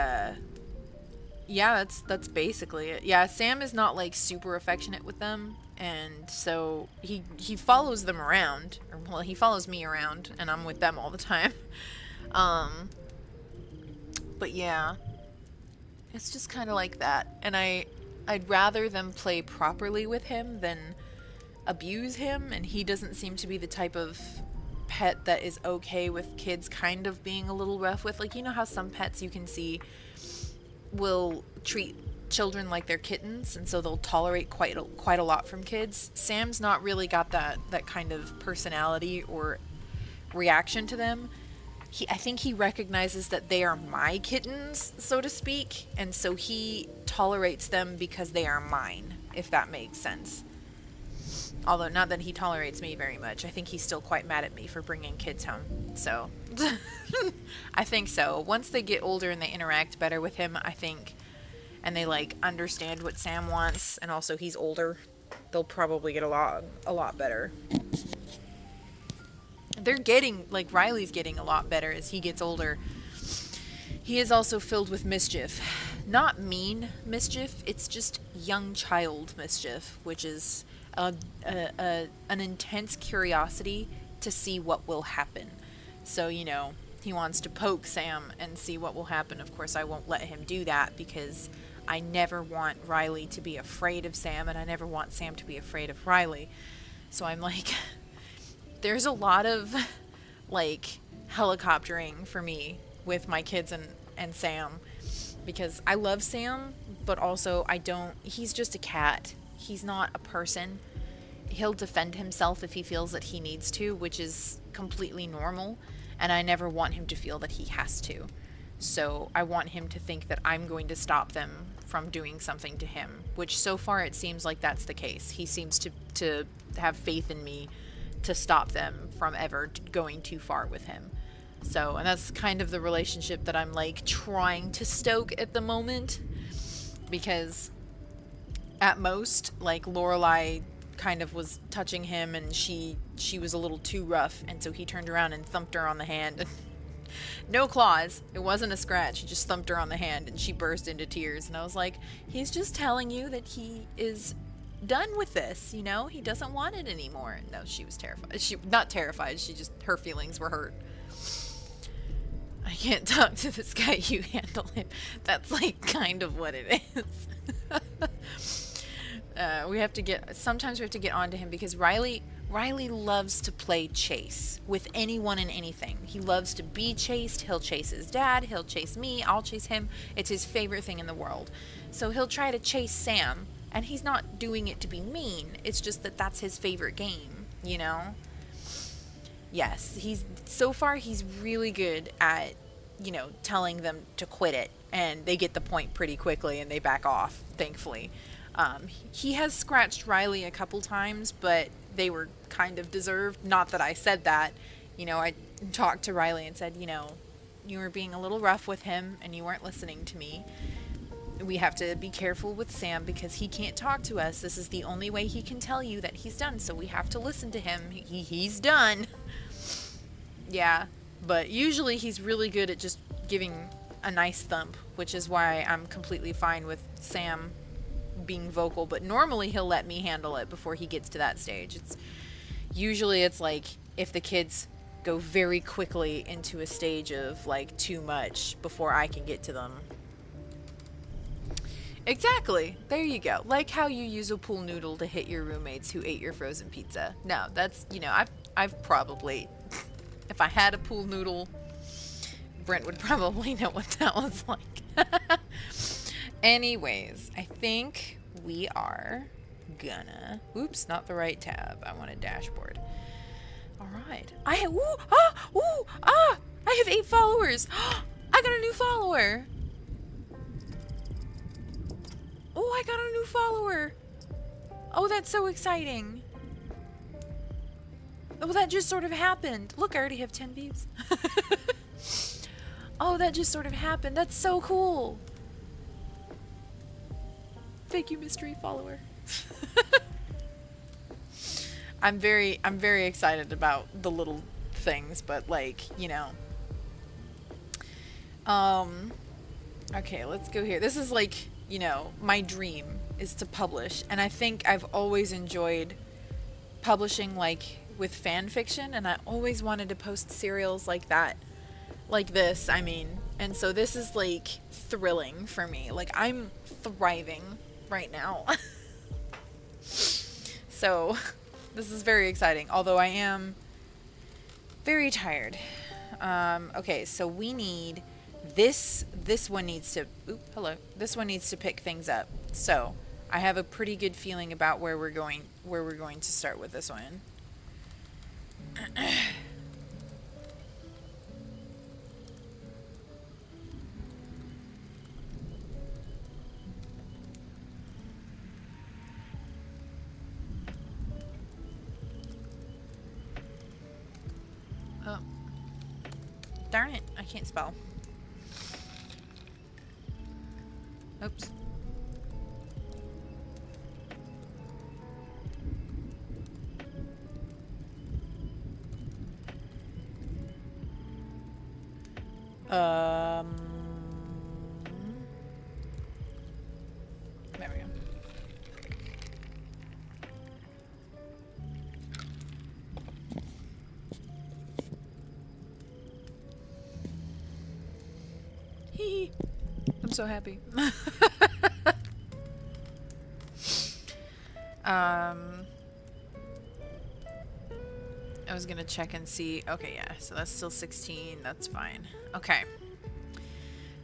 that's basically it. Yeah, Sam is not like super affectionate with them, and so he follows them around, or well, he follows me around, and I'm with them all the time. But yeah, it's just kind of like that, and I'd rather them play properly with him than abuse him, and he doesn't seem to be the type of pet that is okay with kids kind of being a little rough with. Like, you know how some pets you can see will treat children like they're kittens, and so they'll tolerate quite a lot from kids. Sam's not really got that kind of personality or reaction to them. I think he recognizes that they are my kittens, so to speak, and so he tolerates them because they are mine, if that makes sense. Although, not that he tolerates me very much. I think he's still quite mad at me for bringing kids home. So, I think so. Once they get older and they interact better with him, I think, and they, like, understand what Sam wants, and also he's older, they'll probably get a lot better. They're getting, like, Riley's getting a lot better as he gets older. He is also filled with mischief. Not mean mischief, it's just young child mischief, which is an intense curiosity to see what will happen. So, you know, he wants to poke Sam and see what will happen. Of course, I won't let him do that because I never want Riley to be afraid of Sam, and I never want Sam to be afraid of Riley. So I'm like, there's a lot of, like, helicoptering for me with my kids and Sam, because I love Sam, but also he's just a cat. He's not a person. He'll defend himself if he feels that he needs to, which is completely normal, and I never want him to feel that he has to. So I want him to think that I'm going to stop them from doing something to him, which so far it seems like that's the case. He seems to have faith in me to stop them from ever going too far with him. So, and that's kind of the relationship that I'm, like, trying to stoke at the moment, because at most, like, Lorelai kind of was touching him, and she was a little too rough, and so he turned around and thumped her on the hand. No claws. It wasn't a scratch. He just thumped her on the hand, and she burst into tears. And I was like, he's just telling you that he is done with this, you know? He doesn't want it anymore. No, she was terrified. Not terrified, her feelings were hurt. I can't talk to this guy, you handle him. That's, like, kind of what it is. Sometimes we have to get onto him, because Riley loves to play chase with anyone and anything. He loves to be chased. He'll chase his dad. He'll chase me. I'll chase him. It's his favorite thing in the world. So he'll try to chase Sam, and he's not doing it to be mean. It's just that that's his favorite game, you know? Yes, so far he's really good at telling them to quit it, and they get the point pretty quickly and they back off, thankfully. He has scratched Riley a couple times, but they were kind of deserved. Not that I said that. I talked to Riley and said, you were being a little rough with him and you weren't listening to me. We have to be careful with Sam because he can't talk to us. This is the only way he can tell you that he's done, so we have to listen to him. He's done. Yeah, but usually he's really good at just giving a nice thump, which is why I'm completely fine with Sam being vocal, but normally he'll let me handle it before he gets to that stage. It's like if the kids go very quickly into a stage of like too much before I can get to them. Exactly. There you go. Like how you use a pool noodle to hit your roommates who ate your frozen pizza. No, that's, I've probably, if I had a pool noodle, Brent would probably know what that was like. Anyways, I think we are gonna, oops, not the right tab. I want a dashboard. All right. I have 8 followers. I got a new follower. Oh, I got a new follower. Oh, that's so exciting. Oh, that just sort of happened. Look, I already have 10 views. Oh, that just sort of happened. That's so cool. Thank you, mystery follower. I'm very excited about the little things, but like, okay, let's go here. This is like, my dream is to publish, and I think I've always enjoyed publishing like with fan fiction, and I always wanted to post serials like that, like this, and so this is like thrilling for me. Like I'm thriving right now. So this is very exciting, although I am very tired. Okay, so we need this one needs to, this one needs to pick things up. So I have a pretty good feeling about where we're going to start with this one. Oh, darn it, I can't spell. Oops. There we go. Hee. I'm so happy. I was gonna check and see. Okay, yeah, so that's still 16. That's fine. Okay.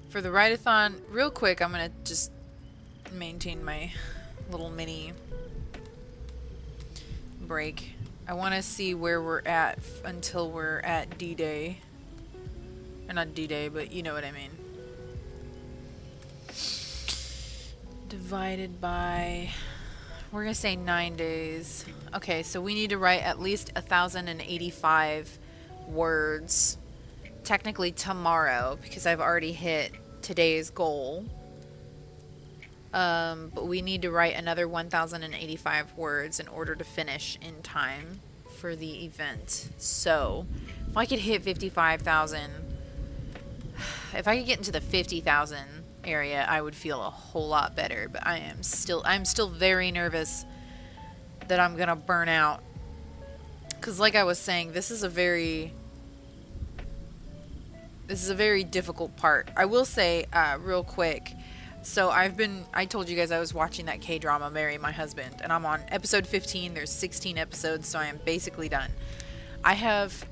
For the Writathon, real quick, I'm gonna just maintain my little mini break. I want to see where we're at until we're at D-Day. Or not D-Day, but you know what I mean. Divided by, we're gonna say 9 days. Okay, so we need to write at least 1,085 words. Technically tomorrow, because I've already hit today's goal. But we need to write another 1,085 words in order to finish in time for the event. So, if I could hit 55,000, if I could get into the 50,000 area, I would feel a whole lot better. But I'm still very nervous that I'm gonna burn out. Because like I was saying, this is a very difficult part. I will say, real quick, so I told you guys I was watching that K-drama, Marry My Husband, and I'm on episode 15. There's 16 episodes, so I am basically done. I have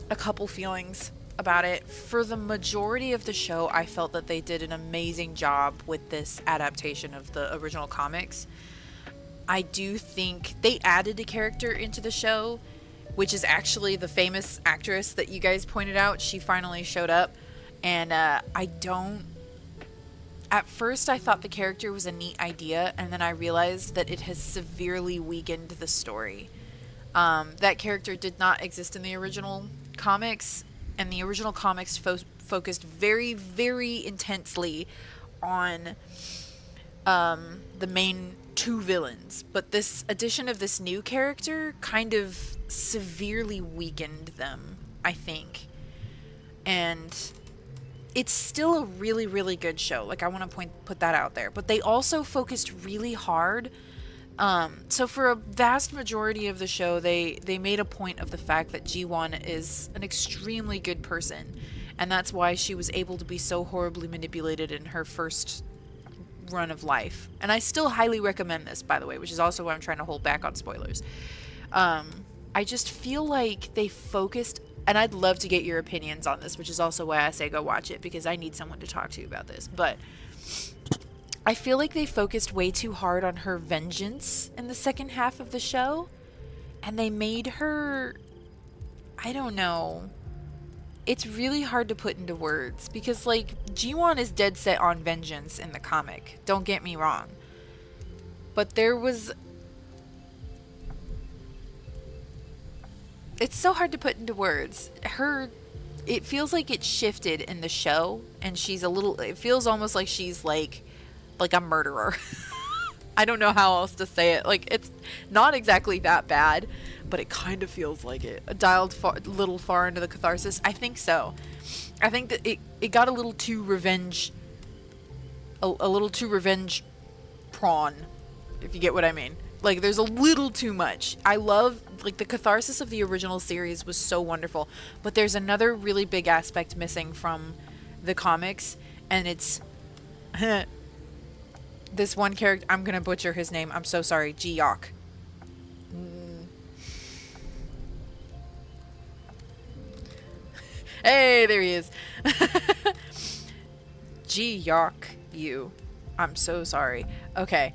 a couple feelings about it. For the majority of the show, I felt that they did an amazing job with this adaptation of the original comics. I do think they added a character into the show which is actually the famous actress that you guys pointed out. She finally showed up, and I don't. At first, I thought the character was a neat idea, and then I realized that it has severely weakened the story. That character did not exist in the original comics, and the original comics focused very, very intensely on the main two villains. But this addition of this new character kind of severely weakened them, I think. And it's still a really, really good show. Like, I want to put that out there. But they also focused really hard. So for a vast majority of the show, they made a point of the fact that Ji-won is an extremely good person. And that's why she was able to be so horribly manipulated in her first run of life. And I still highly recommend this, by the way, which is also why I'm trying to hold back on spoilers. I just feel like they focused, and I'd love to get your opinions on this, which is also why I say go watch it, because I need someone to talk to about this. But I feel like they focused way too hard on her vengeance in the second half of the show, and they made her, I don't know, it's really hard to put into words, because, like, Ji-won is dead set on vengeance in the comic, don't get me wrong, but there was, it's so hard to put into words. It feels like it shifted in the show, and she's a little, it feels almost like she's like a murderer. I don't know how else to say it. Like, it's not exactly that bad, but it kind of feels like it. Dialed little far into the catharsis. I think so. I think that it got a little too revenge, a little too revenge prawn, if you get what I mean. Like, there's a little too much. I love, like, the catharsis of the original series was so wonderful, but there's another really big aspect missing from the comics, and it's this one character, I'm gonna butcher his name, I'm so sorry, Ji-yok. Hey, there he is. Ji-yok, you. I'm so sorry. Okay.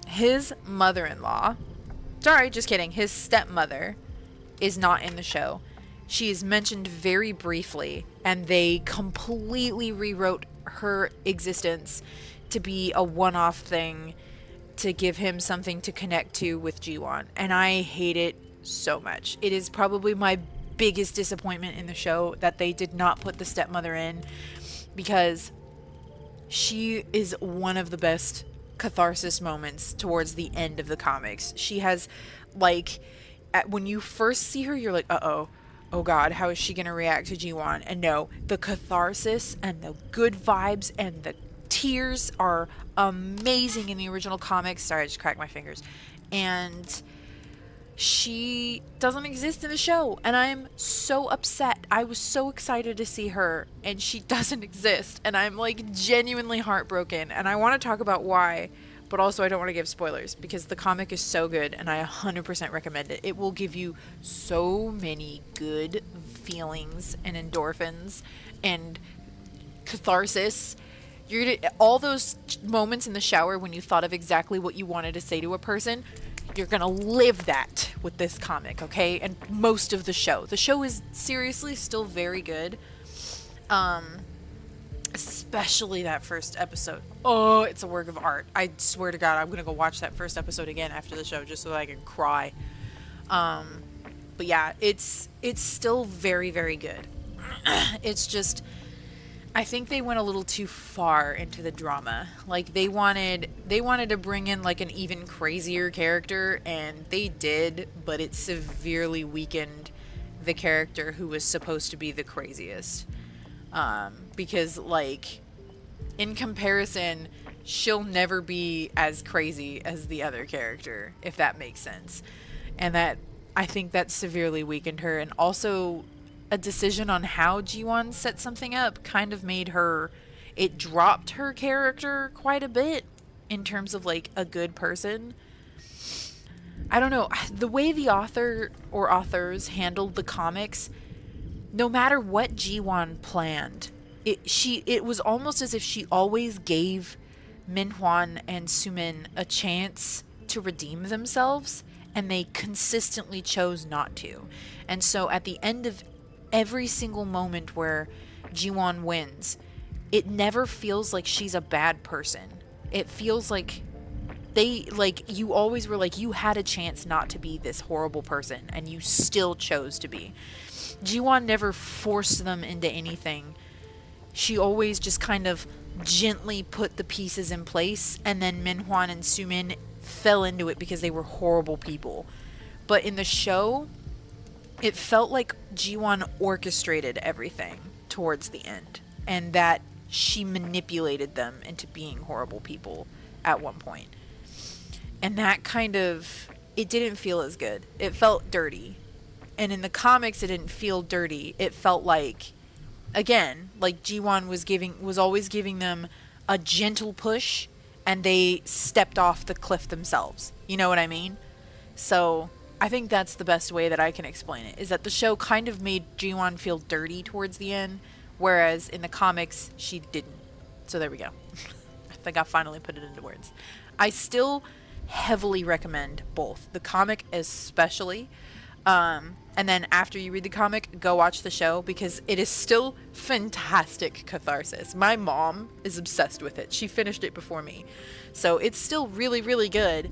His mother-in-law, sorry, just kidding, his stepmother is not in the show. She is mentioned very briefly, and they completely rewrote her existence to be a one-off thing to give him something to connect to with Ji-won, and I hate it so much. It is probably my biggest disappointment in the show that they did not put the stepmother in, because she is one of the best catharsis moments towards the end of the comics. She has, like, when you first see her, you're like, uh-oh, oh god, how is she gonna react to Ji-won? And no, the catharsis and the good vibes and the tears are amazing in the original comics. Sorry, I just cracked my fingers. And she doesn't exist in the show, and I'm so upset. I was so excited to see her, and she doesn't exist, and I'm, like, genuinely heartbroken, and I want to talk about why, but also I don't want to give spoilers, because the comic is so good, and I 100% recommend it. It will give you so many good feelings and endorphins and catharsis. All those moments in the shower when you thought of exactly what you wanted to say to a person, you're gonna live that with this comic, okay? And most of the show. The show is seriously still very good. Especially that first episode. Oh, it's a work of art. I swear to God, I'm gonna go watch that first episode again after the show just so that I can cry. But yeah, it's still very, very good. It's just, I think they went a little too far into the drama. Like, they wanted to bring in, like, an even crazier character, and they did, but it severely weakened the character who was supposed to be the craziest. Because, like, in comparison, she'll never be as crazy as the other character, if that makes sense. And I think that severely weakened her, and also a decision on how Ji-won set something up kind of made her, it dropped her character quite a bit in terms of, like, a good person. I don't know, the way the author or authors handled the comics, no matter what Ji-won planned, it was almost as if she always gave Min-hwan and Sumin a chance to redeem themselves, and they consistently chose not to. And so at the end of every single moment where Jiwon wins, it never feels like she's a bad person. It feels like you always were like, you had a chance not to be this horrible person and you still chose to be. Jiwon never forced them into anything. She always just kind of gently put the pieces in place, and then Minhwan and Sumin fell into it because they were horrible people. But in the show, it felt like Jiwon orchestrated everything towards the end, and that she manipulated them into being horrible people at one point. And that kind of, it didn't feel as good. It felt dirty. And in the comics, it didn't feel dirty. It felt like, again, like Jiwon was always giving them a gentle push, and they stepped off the cliff themselves. You know what I mean? So I think that's the best way that I can explain it, is that the show kind of made Jiwon feel dirty towards the end, whereas in the comics, she didn't. So there we go. I think I finally put it into words. I still heavily recommend both, the comic especially. And then after you read the comic, go watch the show, because it is still fantastic catharsis. My mom is obsessed with it. She finished it before me. So it's still really, really good.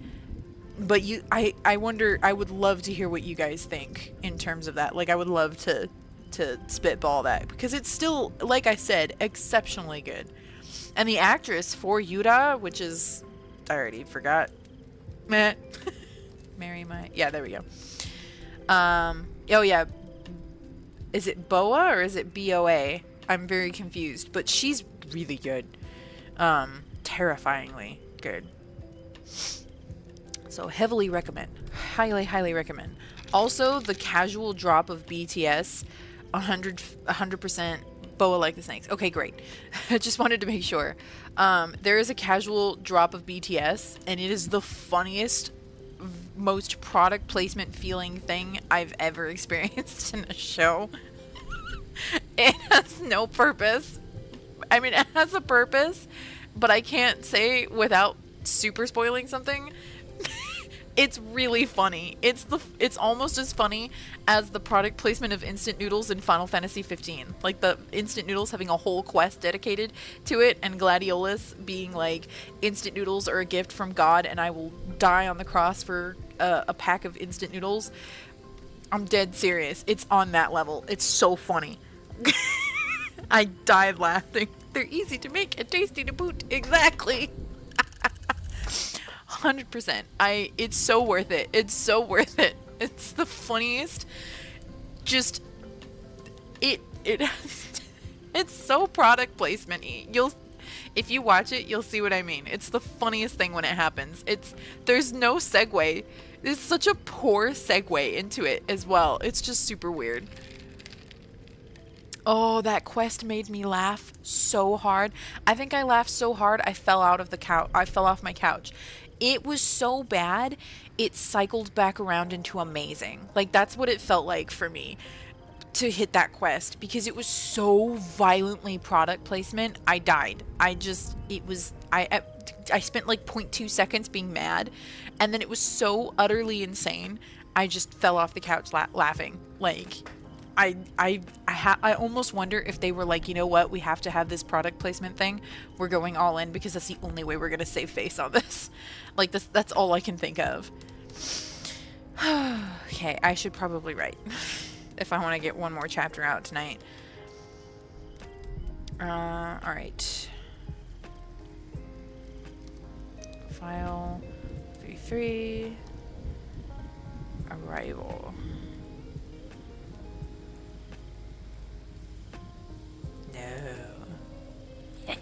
But I wonder, I would love to hear what you guys think in terms of that. Like, I would love to spitball that, because it's still, like I said, exceptionally good. And the actress for Yura, which is, I already forgot. Meh. Mary my, yeah, there we go. Oh yeah, is it Boa or is it BOA? I'm very confused, but she's really good. Terrifyingly good. So heavily recommend. Highly, highly recommend. Also, the casual drop of BTS, 100% Boa like the snakes. Okay, great. I just wanted to make sure. There is a casual drop of BTS, and it is the funniest, most product placement feeling thing I've ever experienced in a show. It has no purpose. I mean, it has a purpose, but I can't say without super spoiling something. It's really funny. It's almost as funny as the product placement of instant noodles in Final Fantasy 15. Like the instant noodles having a whole quest dedicated to it, and Gladiolus being like, instant noodles are a gift from God and I will die on the cross for a pack of instant noodles. I'm dead serious. It's on that level. It's so funny. I died laughing. They're easy to make and tasty to boot. Exactly. 100%. It's so worth it. It's so worth it. It's the funniest. Just it's so product placement-y. If you watch it, you'll see what I mean. It's the funniest thing when it happens. There's no segue. There's such a poor segue into it as well. It's just super weird. Oh, that quest made me laugh so hard. I think I laughed so hard I fell out of the couch. I fell off my couch. It was so bad, it cycled back around into amazing. Like, that's what it felt like for me to hit that quest, because it was so violently product placement. I died. I spent like 0.2 seconds being mad, and then it was so utterly insane. I just fell off the couch laughing. Like, I almost wonder if they were like, you know what, we have to have this product placement thing. We're going all in because that's the only way we're going to save face on this. Like, that's all I can think of. Okay, I should probably write if I want to get one more chapter out tonight. Alright. File 33. Arrival. No.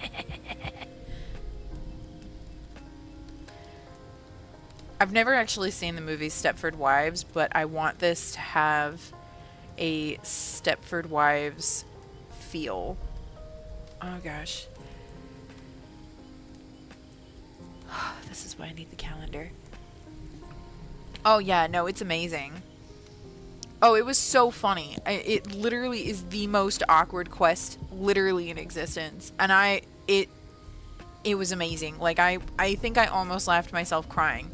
I've never actually seen the movie Stepford Wives, but I want this to have a Stepford Wives feel. Oh gosh. This is why I need the calendar. Oh yeah, no, it's amazing. Oh, it was so funny. It literally is the most awkward quest literally in existence. And it was amazing. Like, I think I almost laughed myself crying.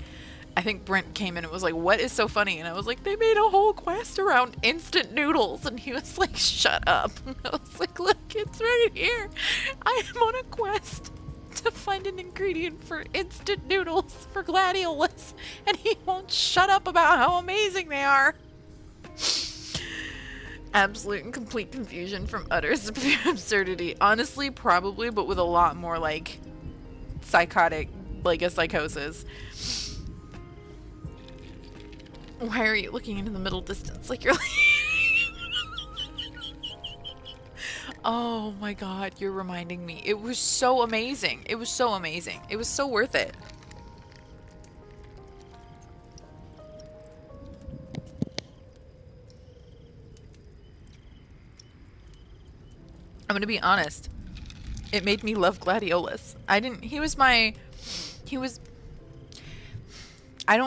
I think Brent came in and was like, what is so funny? And I was like, they made a whole quest around instant noodles. And he was like, shut up. And I was like, look, it's right here. I am on a quest to find an ingredient for instant noodles for gladiolus. And he won't shut up about how amazing they are. Absolute and complete confusion from utter absurdity. Honestly, probably, but with a lot more, like, psychotic, like a psychosis. Why are you looking into the middle distance like you're like... Oh my god, you're reminding me. It was so amazing. It was so amazing. It was so worth it. I'm gonna be honest. It made me love Gladiolus. I don't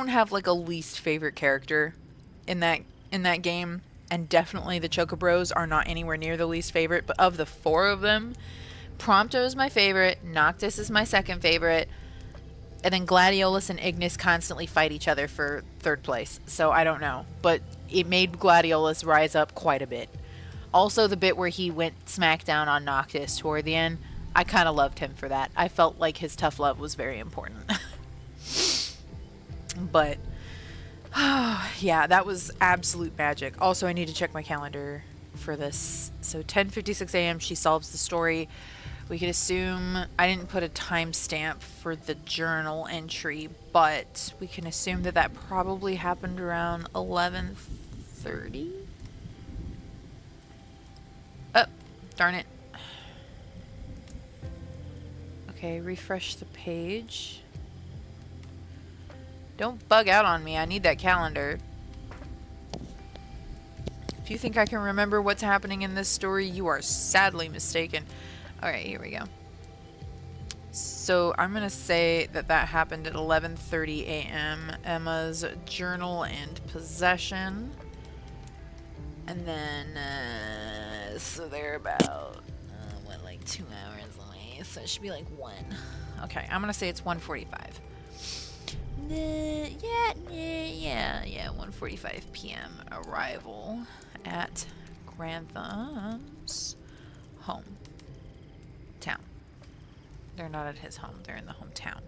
have like a least favorite character in that game, and definitely the Chocobros are not anywhere near the least favorite, but of the four of them, Prompto is my favorite, Noctis is my second favorite, and then Gladiolus and Ignis constantly fight each other for third place. So I don't know, but it made Gladiolus rise up quite a bit. Also the bit where he went smack down on Noctis toward the end, I kind of loved him for that. I felt like his tough love was very important. But, yeah, that was absolute magic. Also, I need to check my calendar for this. So 10:56 a.m. she solves the story. We could assume, I didn't put a timestamp for the journal entry, but we can assume that that probably happened around 11:30? Oh, darn it. Okay, refresh the page. Don't bug out on me. I need that calendar. If you think I can remember what's happening in this story, you are sadly mistaken. Alright, here we go. So I'm going to say that that happened at 11:30 a.m. Emma's journal and possession. And then, so they're about, what, like 2 hours away. So it should be like 1. Okay, I'm going to say it's 1:45. Yeah, 1:45 p.m. arrival at Grantham's home. Town. They're not at his home, they're in the hometown.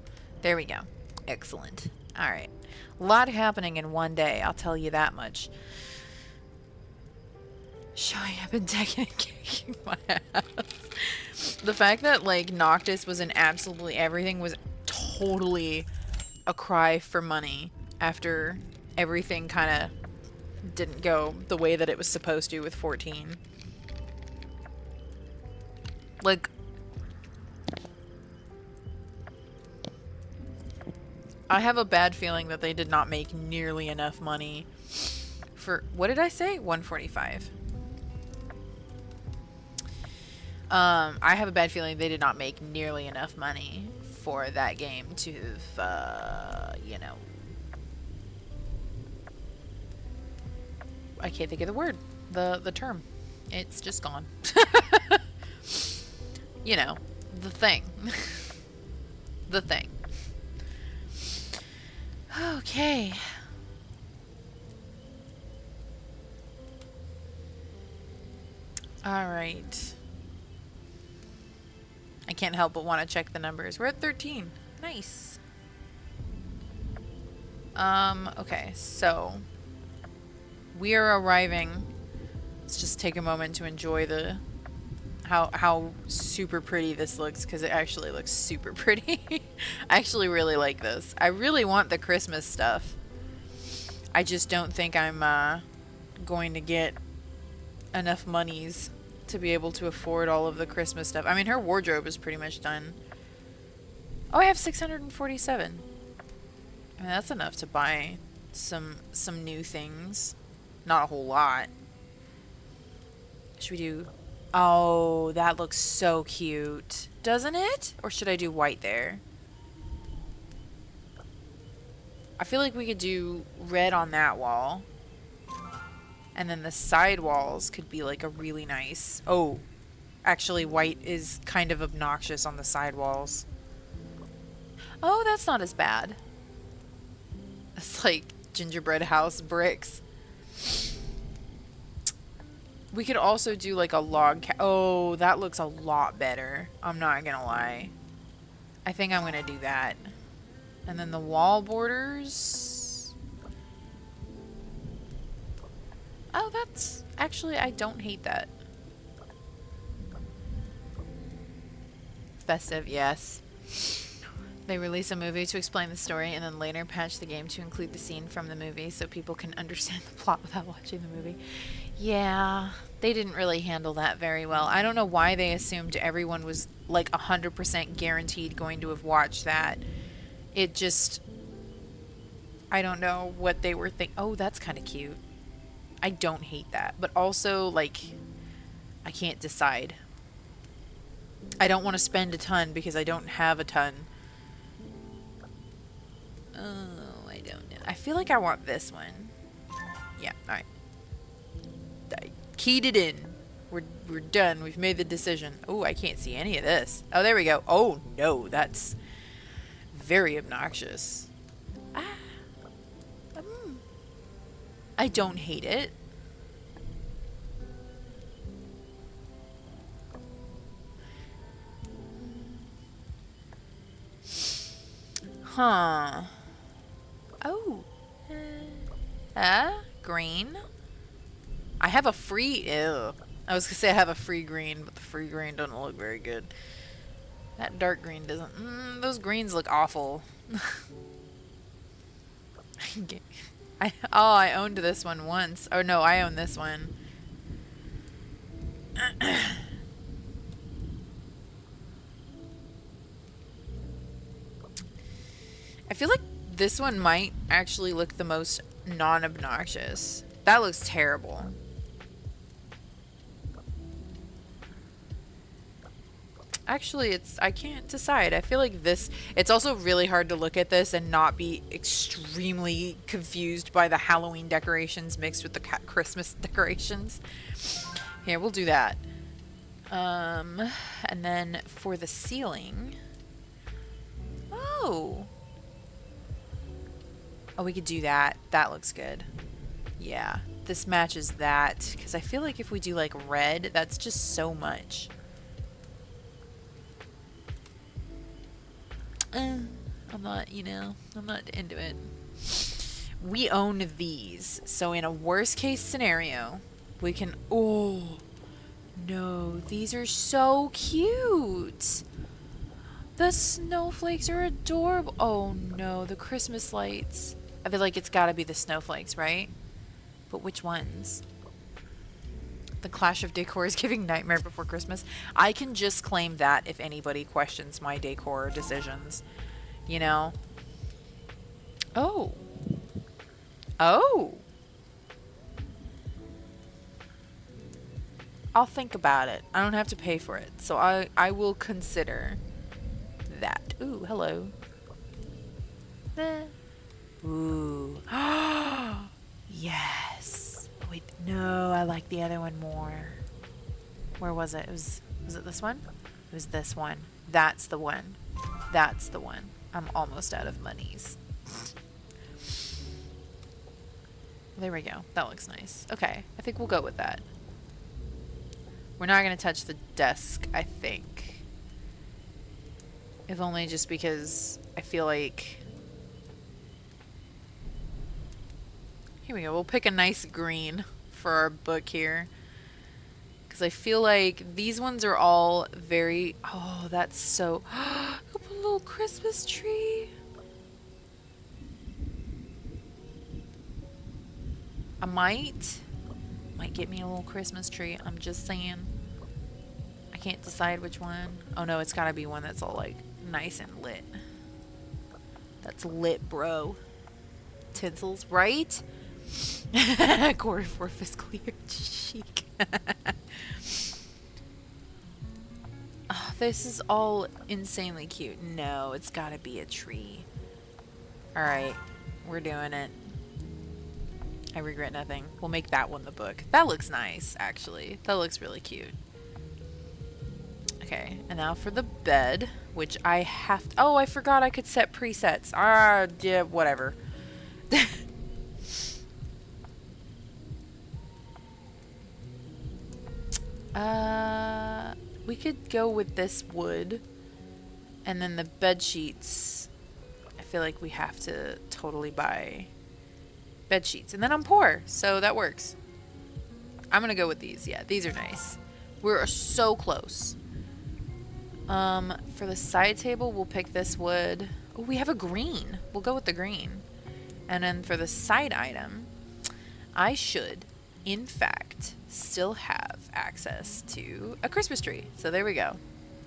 There we go. Excellent. Alright. A lot happening in one day, I'll tell you that much. Showing up and taking and kicking my ass. The fact that, like, Noctis was in absolutely everything was totally a cry for money after everything kind of didn't go the way that it was supposed to with 14. Like, I have a bad feeling that they did not make nearly enough money for, what did I say? 145. I have a bad feeling they did not make nearly enough money for that game to have, you know, I can't think of the word, the term. It's just gone. You know, the thing. The thing. Okay. All right. I can't help but want to check the numbers. We're at 13. Nice. Okay, so we are arriving. Let's just take a moment to enjoy the how super pretty this looks, because it actually looks super pretty. I actually really like this. I really want the Christmas stuff. I just don't think I'm going to get enough monies to be able to afford all of the Christmas stuff. I mean, her wardrobe is pretty much done. Oh, I have 647. I mean, that's enough to buy some new things. Not a whole lot. Should we do... Oh, that looks so cute. Doesn't it? Or should I do white there? I feel like we could do red on that wall. And then the side walls could be like a really nice... Oh, actually white is kind of obnoxious on the side walls. Oh, that's not as bad. It's like gingerbread house bricks. We could also do like a log oh, that looks a lot better. I'm not gonna lie. I think I'm gonna do that. And then the wall borders. Oh, that's actually, I don't hate that. Festive, yes. They release a movie to explain the story and then later patch the game to include the scene from the movie so people can understand the plot without watching the movie. Yeah, they didn't really handle that very well. I don't know why they assumed everyone was like 100% guaranteed going to have watched that. It just, I don't know what they were thinking. Oh, that's kind of cute. I don't hate that. But also, like, I can't decide. I don't want to spend a ton because I don't have a ton. Oh, I don't know. I feel like I want this one. Yeah, alright. I keyed it in. We're done. We've made the decision. Oh, I can't see any of this. Oh, there we go. Oh, no. That's very obnoxious. Ah. I don't hate it. Huh. Oh. Green. I have a free... Ew. I was going to say I have a free green, but the free green doesn't look very good. That dark green doesn't... those greens look awful. I owned this one once. Oh, no, I own this one. I feel like this one might actually look the most non-obnoxious. That looks terrible. Actually, I can't decide. I feel like this, it's also really hard to look at this and not be extremely confused by the Halloween decorations mixed with the Christmas decorations. Here, we'll do that. And then for the ceiling. Oh, we could do that. That looks good. Yeah, this matches that. Because I feel like if we do like red, that's just so much. I'm not, I'm not into it. We own these. So in a worst case scenario, we can... Oh, no. These are so cute. The snowflakes are adorable. Oh, no. The Christmas lights. I feel like it's got to be the snowflakes, right? But which ones? The clash of decor is giving Nightmare Before Christmas. I can just claim that if anybody questions my decor decisions. You know? Oh. Oh. I'll think about it. I don't have to pay for it. So I will consider that. Ooh, hello. Ooh. Yes. Wait, no, I like the other one more. Where was it? Was it this one? It was this one. That's the one. That's the one. I'm almost out of monies. There we go. That looks nice. Okay, I think we'll go with that. We're not going to touch the desk, I think. If only just because I feel like... Here we go. We'll pick a nice green for our book here. Because I feel like these ones are all very... Oh, that's so... Look at a little Christmas tree. I might get me a little Christmas tree. I'm just saying. I can't decide which one. Oh no, it's gotta be one that's all like nice and lit. That's lit, bro. Tinsels, right? Quarter for fiscal year chic. Oh, this is all insanely cute. No, it's gotta be a tree. Alright, we're doing it. I regret nothing. We'll make that one the book. That looks nice, actually. That looks really cute. Okay, and now for the bed, which I have to... Oh, I forgot I could set presets. Ah, yeah, whatever. We could go with this wood. And then the bed sheets, I feel like we have to totally buy bed sheets. And then I'm poor, so that works. I'm gonna go with these. Yeah, these are nice. We're so close. For the side table, we'll pick this wood. Oh, we have a green. We'll go with the green. And then for the side item, I should, in fact, still have access to a Christmas tree. So there we go.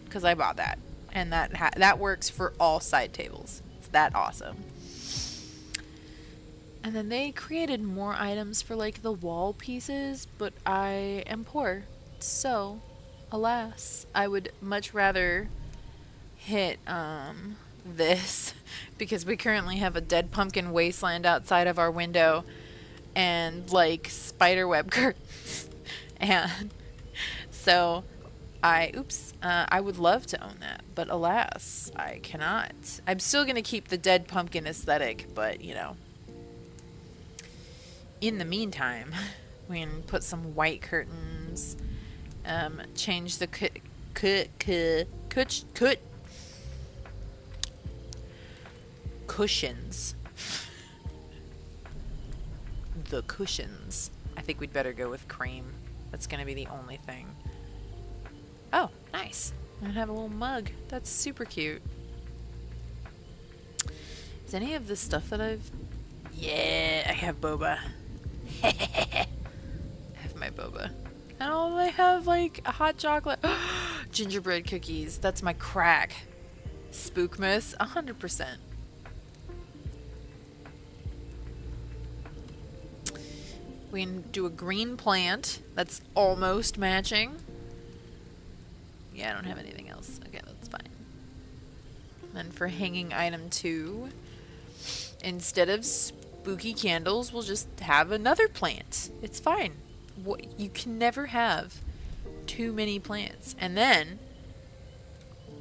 Because I bought that. And that works for all side tables. It's that awesome. And then they created more items for like the wall pieces, but I am poor. So, alas, I would much rather hit this because we currently have a dead pumpkin wasteland outside of our window and like spiderweb curtains. And so I would love to own that, but alas, I cannot. I'm still going to keep the dead pumpkin aesthetic, but you know, in the meantime, we can put some white curtains, change the cushions. The cushions. I think we'd better go with cream. That's going to be the only thing. Oh, nice. I have a little mug. That's super cute. Is any of the stuff that I've... Yeah, I have boba. I have my boba. Oh, they have like a hot chocolate. Gingerbread cookies. That's my crack. Spookmas. 100%. We can do a green plant. That's almost matching. Yeah, I don't have anything else. Okay, that's fine. Then for hanging item 2, instead of spooky candles, we'll just have another plant. It's fine. You can never have too many plants. And then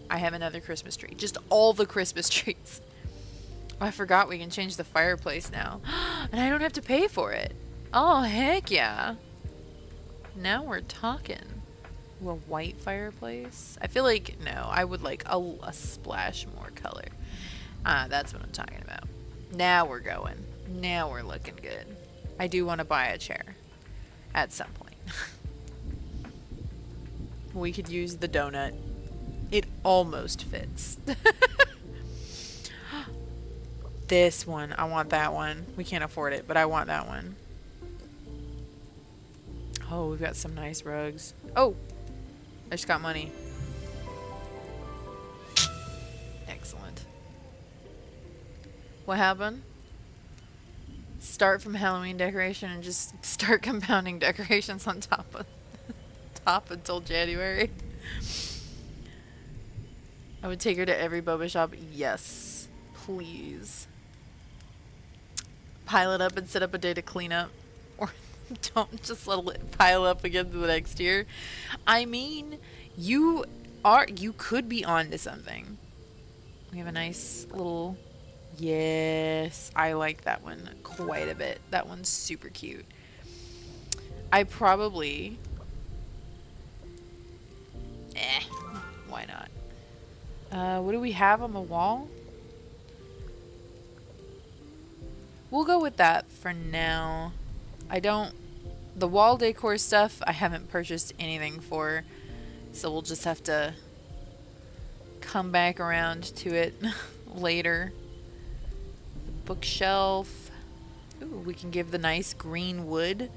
I have another Christmas tree. Just all the Christmas trees. Oh, I forgot we can change the fireplace now. And I don't have to pay for it. Oh, heck yeah. Now we're talking. Ooh, a white fireplace? I feel like, no, I would like a splash more color. That's what I'm talking about. Now we're going. Now we're looking good. I do want to buy a chair at some point. We could use the donut. It almost fits. This one. I want that one. We can't afford it, but I want that one. Oh, we've got some nice rugs. Oh! I just got money. Excellent. What happened? Start from Halloween decoration and just start compounding decorations on top until January. I would take her to every boba shop. Yes, please. Pile it up and set up a day to clean up. Or don't just let it pile up again to the next year. I mean, you could be on to something. We have a nice little... Yes, I like that one quite a bit. That one's super cute. I probably... why not? What do we have on the wall? We'll go with that for now. The wall decor stuff, I haven't purchased anything for, so we'll just have to come back around to it later. The bookshelf. Ooh, we can give the nice green wood.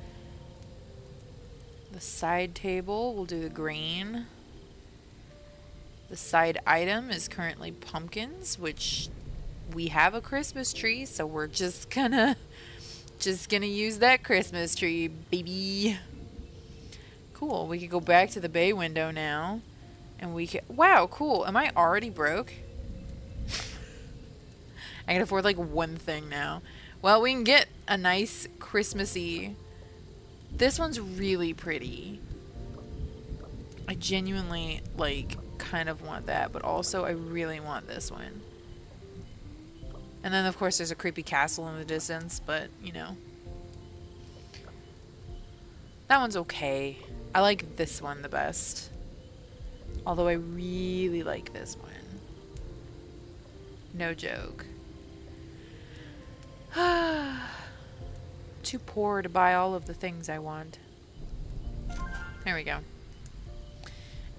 The side table, we'll do the green. The side item is currently pumpkins, which we have a Christmas tree, so we're just gonna use that Christmas tree, baby. Cool. We could go back to the bay window now, and we could... Wow, cool. Am I already broke? I can afford like one thing now. Well, we can get a nice Christmassy... This one's really pretty. I genuinely, like, kind of want that, but also I really want this one. And then, of course, there's a creepy castle in the distance, but, you know. That one's okay. I like this one the best. Although I really like this one. No joke. Too poor to buy all of the things I want. There we go.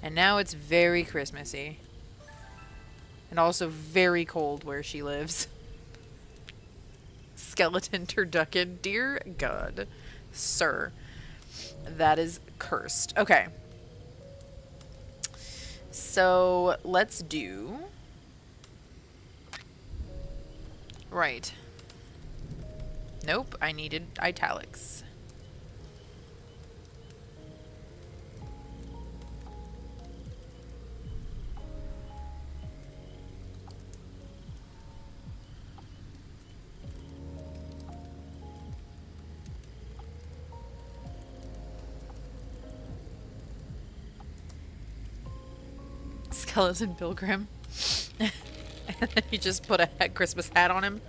And now it's very Christmassy. And also very cold where she lives. Skeleton turducken. Dear God. Sir. That is cursed. Okay. So, let's do... Right. Nope, I needed italics. Skeleton pilgrim. And then you just put a Christmas hat on him.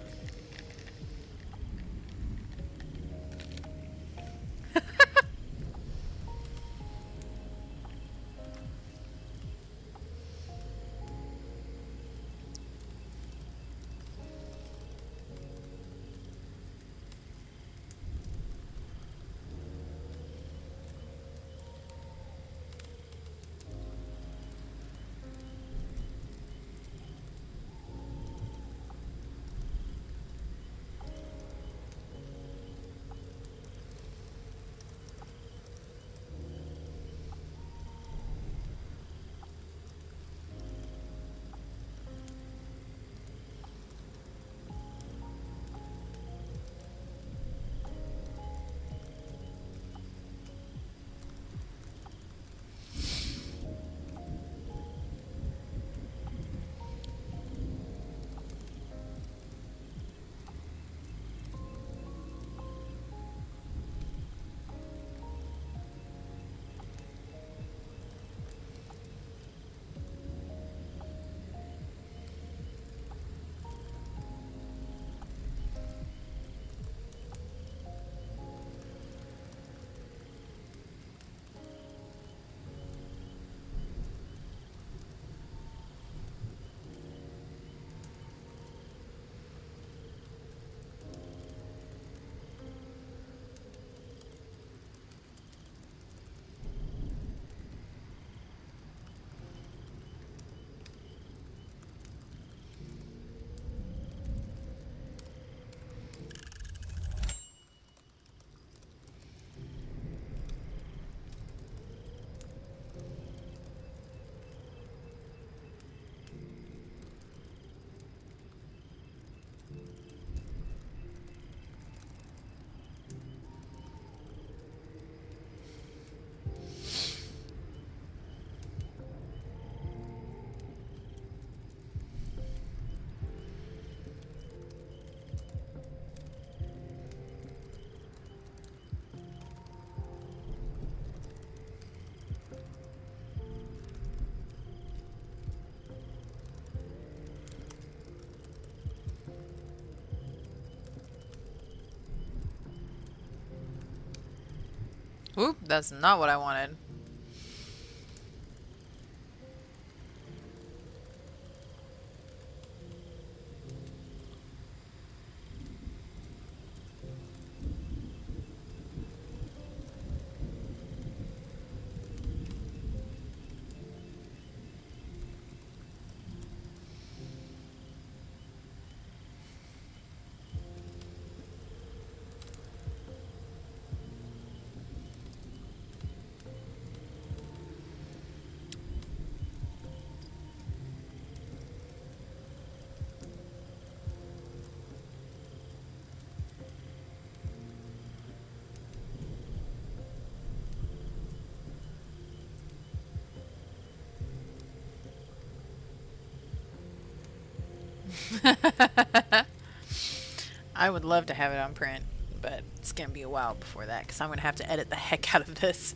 Oop, that's not what I wanted. I would love to have it on print, but it's gonna be a while before that because I'm gonna have to edit the heck out of this.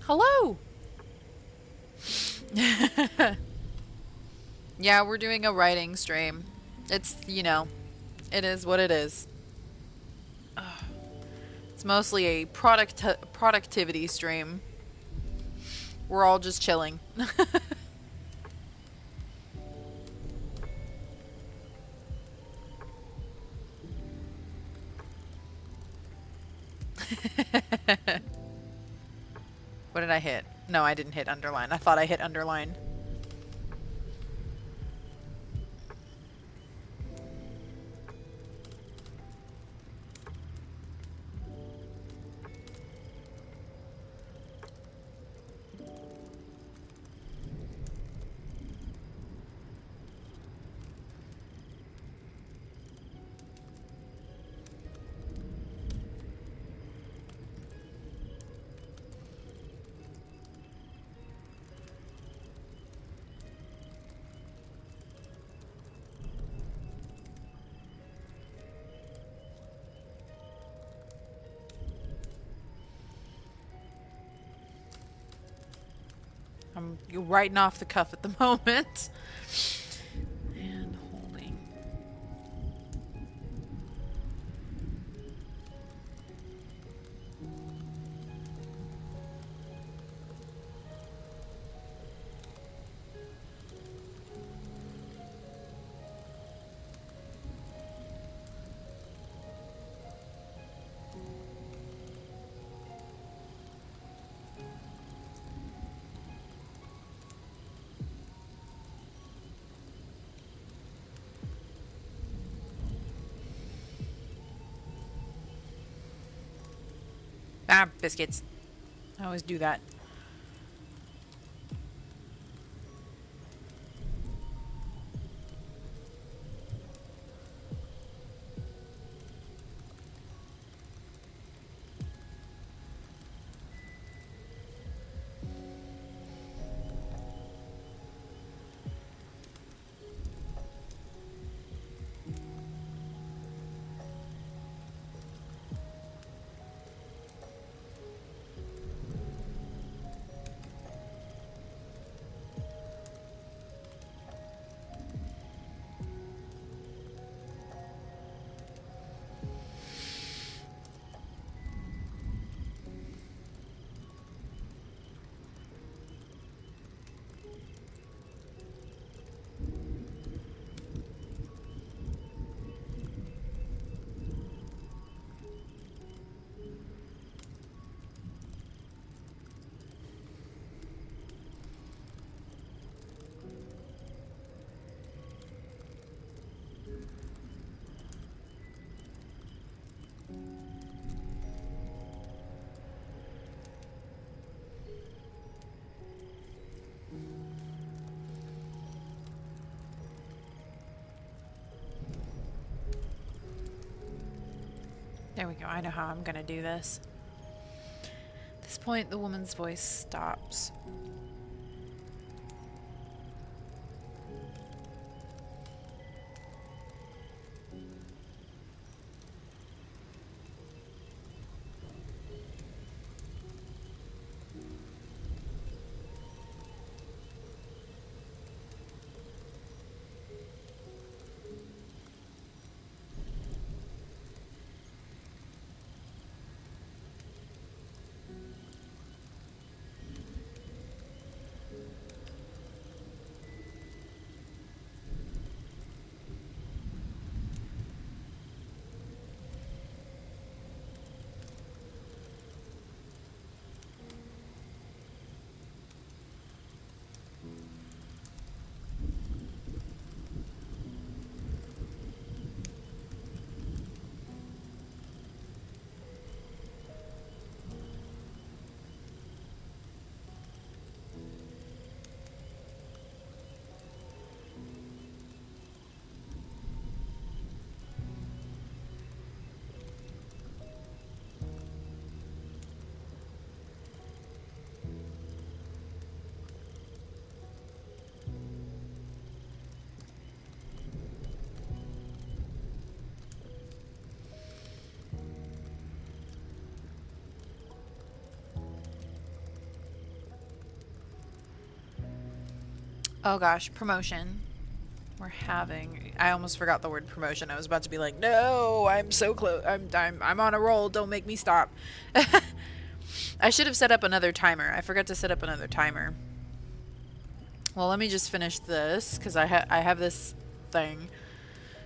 Hello! Yeah, we're doing a writing stream. It's, it is what it is. It's mostly a productivity stream. We're all just chilling. What did I hit? No, I didn't hit underline. I thought I hit underline. I'm writing off the cuff at the moment. And holding. Ah, biscuits. I always do that. There we go. I know how I'm gonna do this. At this point, the woman's voice stops. Oh gosh, promotion. We're having. I almost forgot the word promotion. I was about to be like, no, I'm so close. I'm on a roll. Don't make me stop. I should have set up another timer. I forgot to set up another timer. Well, let me just finish this because I have this thing.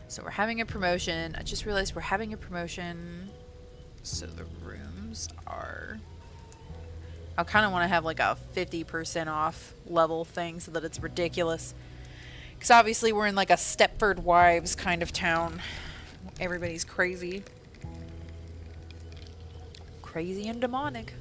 So we're having a promotion. I just realized we're having a promotion. So the rooms are. I kind of want to have like a 50% off level thing so that it's ridiculous. Because obviously we're in like a Stepford Wives kind of town. Everybody's crazy. Crazy and demonic.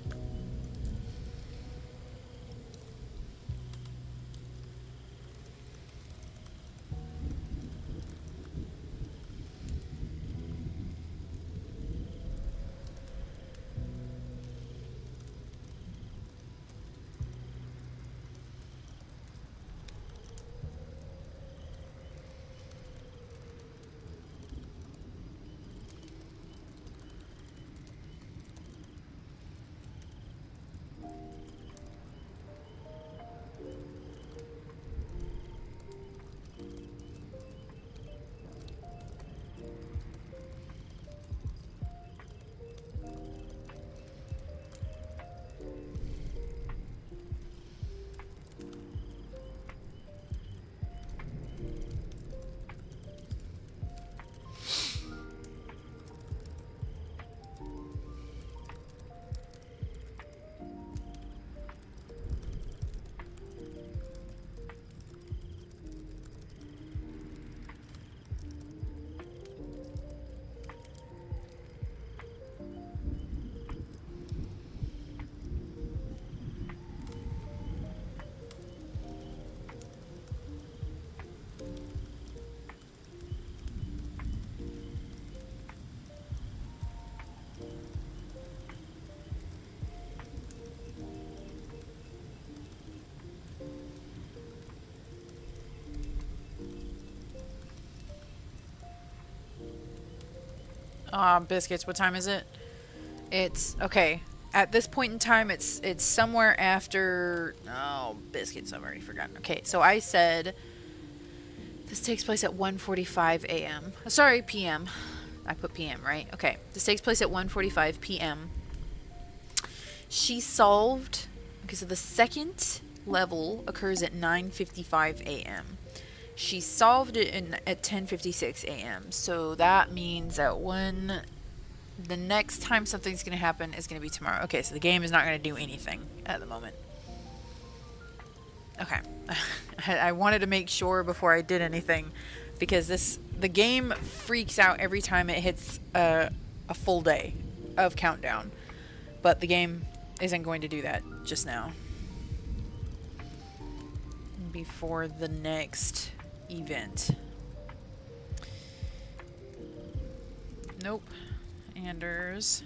Biscuits, what time is it? It's okay. At this point in time, it's somewhere after. Oh, biscuits! I've already forgotten. Okay, so I said this takes place at 1:45 a.m. Sorry, p.m. I put p.m. right? Okay, this takes place at 1:45 p.m. She solved. Okay, so the second level occurs at 9:55 a.m. She solved it at 10:56 a.m. So that means that the next time something's going to happen is going to be tomorrow. Okay, so the game is not going to do anything at the moment. Okay. I wanted to make sure before I did anything because the game freaks out every time it hits a full day of countdown. But the game isn't going to do that just now. Before the next event. Nope. Anders.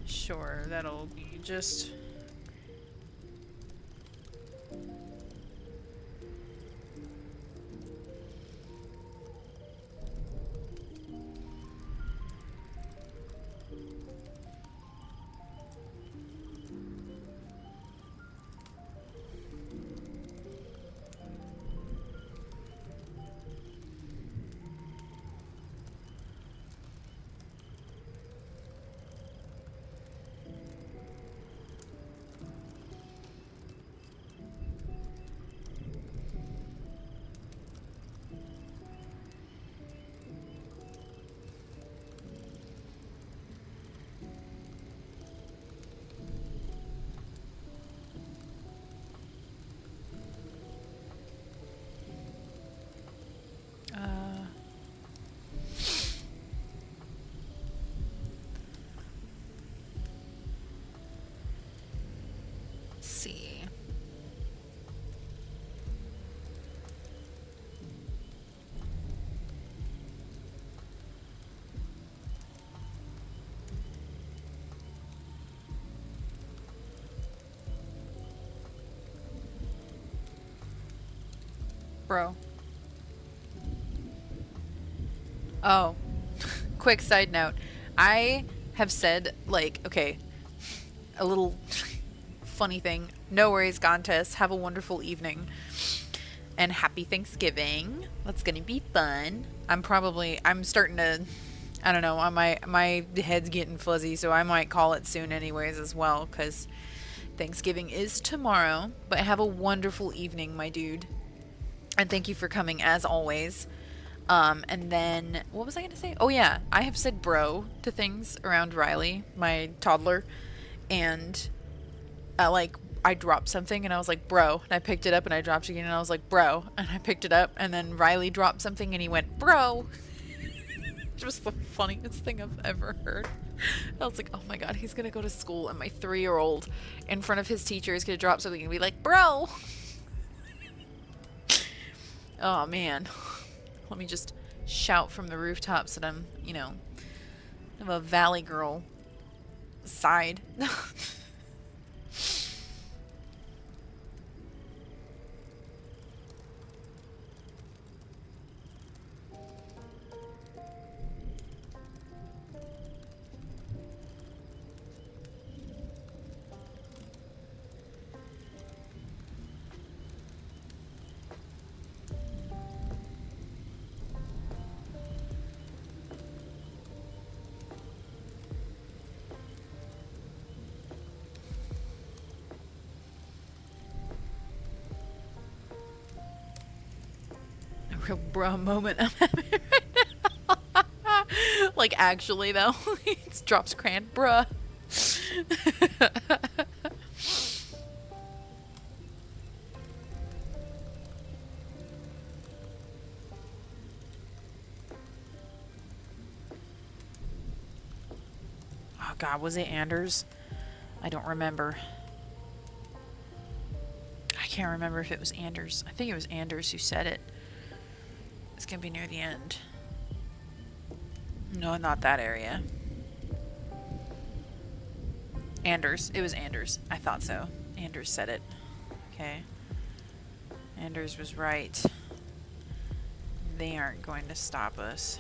Sure, that'll be just... see. Bro. Oh. Quick side note. I have said, like, okay, a little funny thing. No worries, Gontes. Have a wonderful evening. And happy Thanksgiving. That's gonna be fun. I'm starting to, I don't know, my head's getting fuzzy, so I might call it soon anyways as well, because Thanksgiving is tomorrow. But have a wonderful evening, my dude. And thank you for coming as always. And then what was I gonna say? Oh yeah, I have said bro to things around Riley, my toddler, and like I dropped something and I was like bro, and I picked it up and I dropped it again and I was like bro, and I picked it up and then Riley dropped something and he went bro. It was the funniest thing I've ever heard. I was like, oh my god, he's gonna go to school and my 3-year-old in front of his teacher is gonna drop something and be like bro. Oh man. Let me just shout from the rooftops that I'm, I'm a valley girl side. A real bruh moment I'm having right now. Like actually though, it drops cran, bruh. Oh god, was it Anders? I don't remember. I can't remember if it was Anders. I think it was Anders who said it. It's gonna be near the end. No, not that area. Anders. It was Anders. I thought so. Anders said it. Okay. Anders was right. They aren't going to stop us.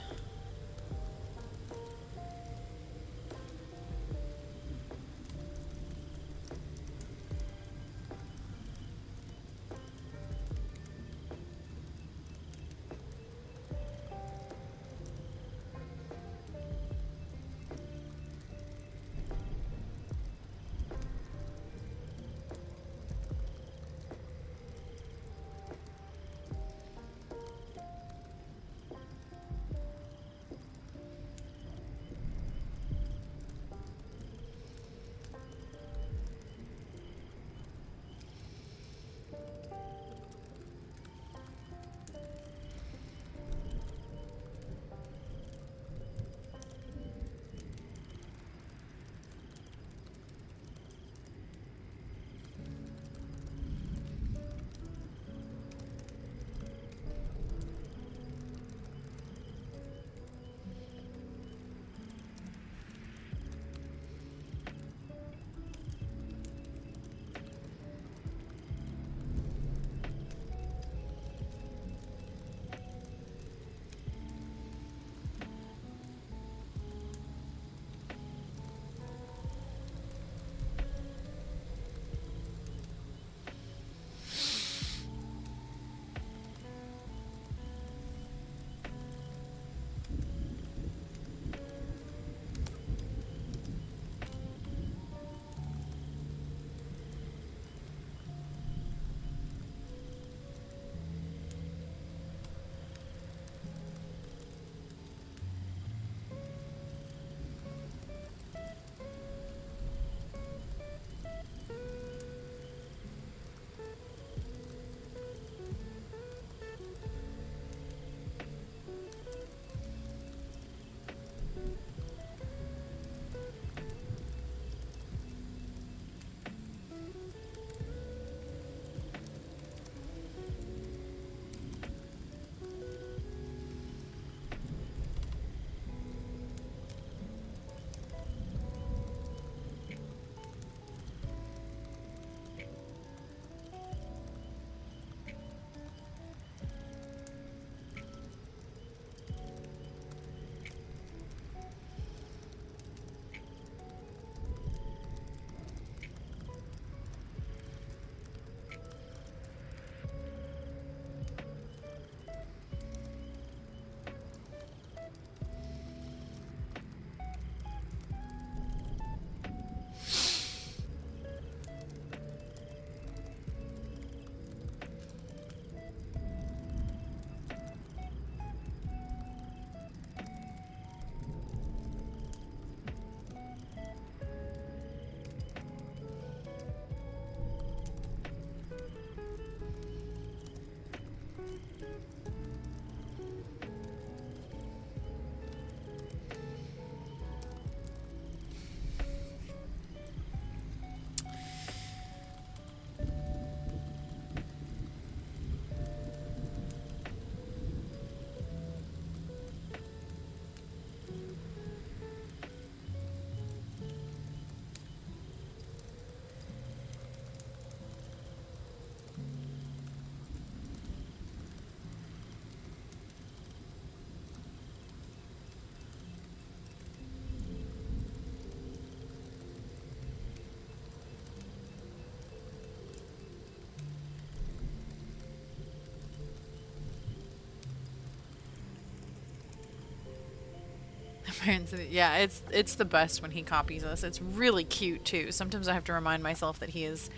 Yeah, it's the best when he copies us. It's really cute too. Sometimes I have to remind myself that he is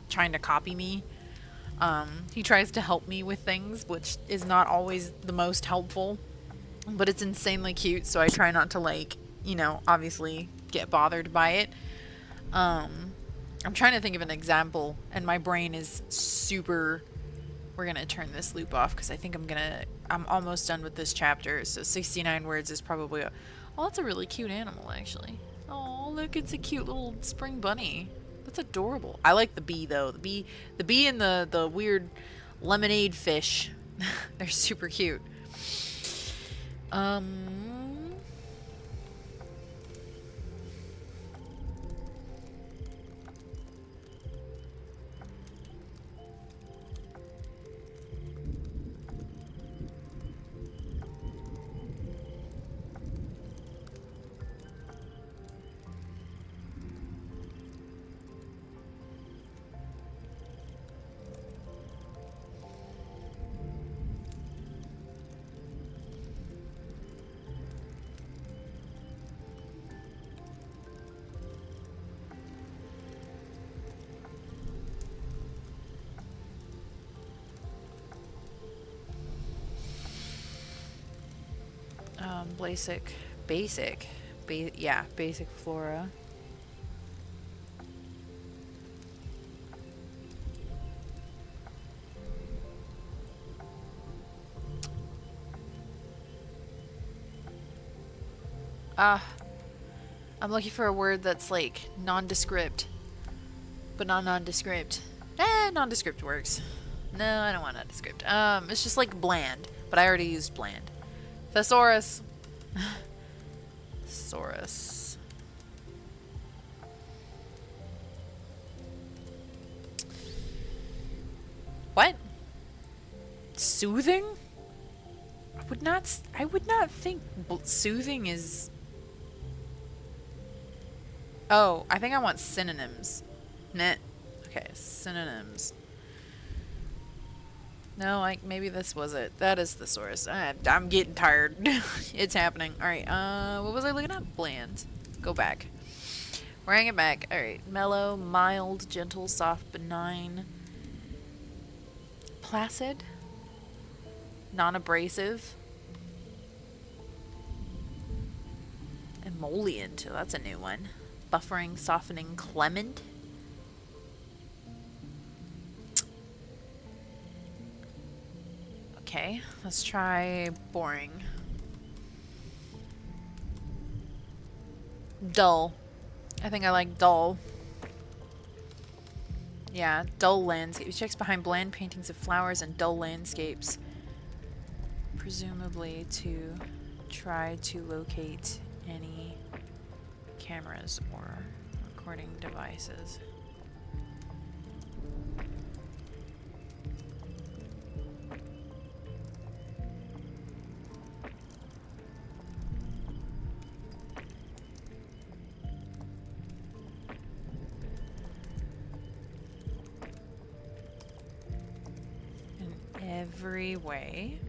trying to copy me. He tries to help me with things, which is not always the most helpful, but it's insanely cute, so I try not to, like, obviously get bothered by it. I'm trying to think of an example, and my brain is super. We're gonna turn this loop off because I think I'm almost done with this chapter. So 69 words is probably a. Oh, that's a really cute animal, actually. Oh, look, it's a cute little spring bunny. That's adorable. I like the bee though. The bee and the weird lemonade fish. They're super cute. Um, basic, yeah, basic flora. Ah, I'm looking for a word that's like nondescript, but not nondescript. Nondescript works. No, I don't want nondescript. It's just like bland, but I already used bland. Thesaurus. Thesaurus. What? Soothing? I would not think soothing is. Oh, I think I want synonyms. Nah. Okay, synonyms. No, like maybe this was it. That is the source. I'm getting tired. It's happening. All right. What was I looking at? Bland. Go back. Bring it back. All right. Mellow, mild, gentle, soft, benign, placid, non-abrasive, emollient. Oh, that's a new one. Buffering, softening, clement. Okay, let's try boring. Dull. I think I like dull. Yeah, dull landscape. He checks behind bland paintings of flowers and dull landscapes. Presumably to try to locate any cameras or recording devices. In every way.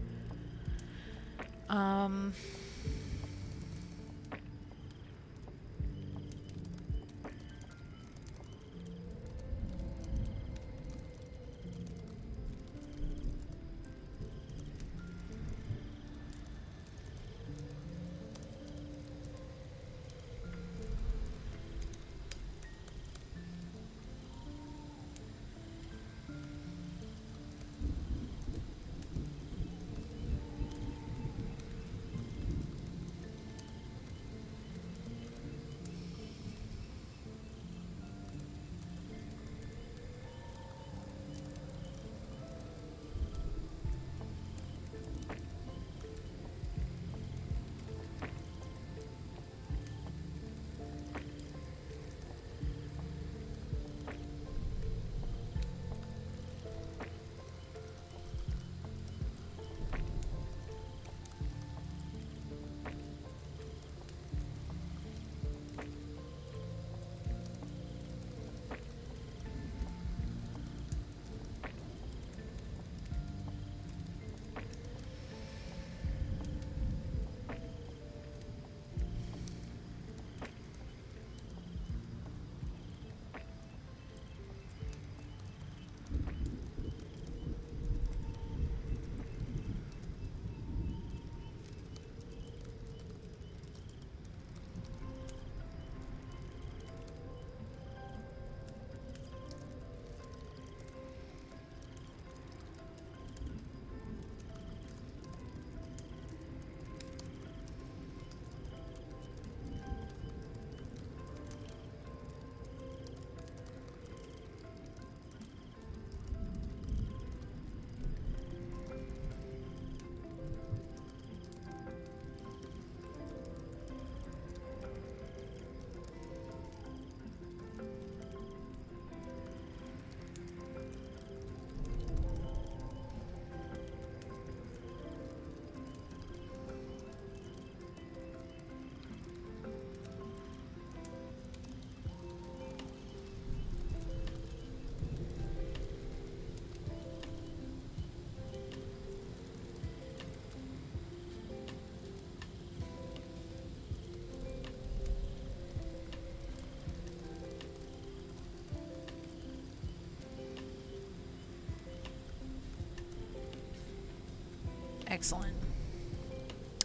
Excellent.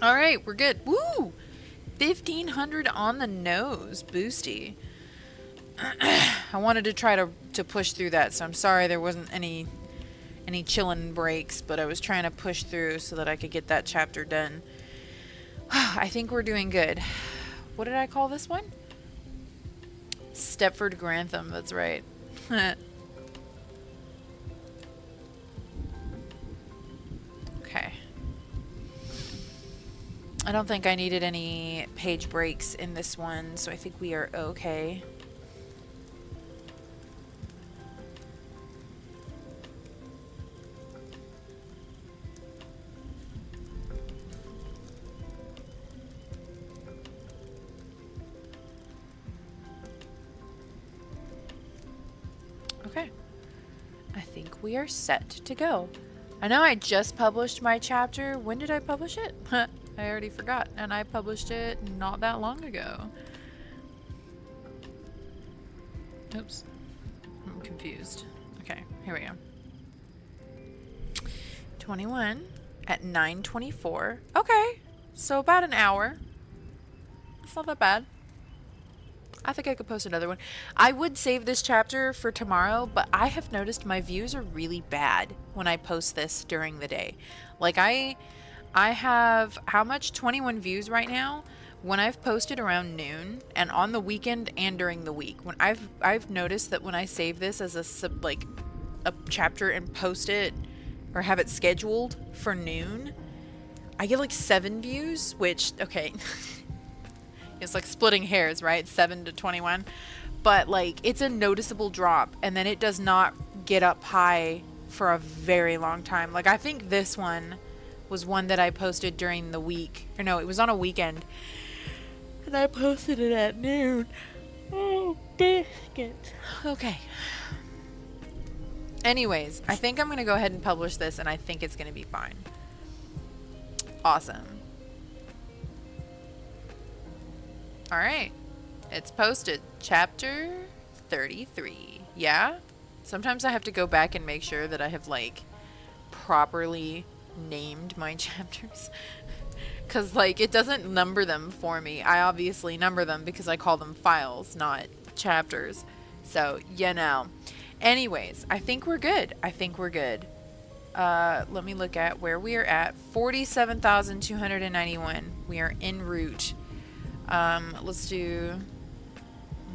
All right, we're good. Woo! 1,500 on the nose. Boosty. I wanted to try to push through that, so I'm sorry there wasn't any chillin' breaks, but I was trying to push through so that I could get that chapter done. I think we're doing good. What did I call this one? Stepford Grantham, that's right. Okay. I don't think I needed any page breaks in this one, so I think we are okay. Okay. I think we are set to go. I know I just published my chapter. When did I publish it? I already forgot, and I published it not that long ago. Oops. I'm confused. Okay, here we go. 21 at 9:24. Okay, so about an hour. It's not that bad. I think I could post another one. I would save this chapter for tomorrow, but I have noticed my views are really bad when I post this during the day. Like I have how much? 21 views right now. When I've posted around noon and on the weekend and during the week. When I've noticed that when I save this as a chapter and post it or have it scheduled for noon, I get like 7 views, which okay. It's like splitting hairs, right? 7 to 21. But like it's a noticeable drop, and then it does not get up high for a very long time. Like I think this one was one that I posted during the week. Or no, it was on a weekend. And I posted it at noon. Oh, biscuit. Okay. Anyways, I think I'm going to go ahead and publish this, and I think it's going to be fine. Awesome. Alright, it's posted. Chapter 33. Yeah? Sometimes I have to go back and make sure that I have, like, properly named my chapters. Because, like, it doesn't number them for me. I obviously number them because I call them files, not chapters. So, you know. Anyways, I think we're good. I think we're good. Let me look at where we are at. 47,291. We are en route. Let's do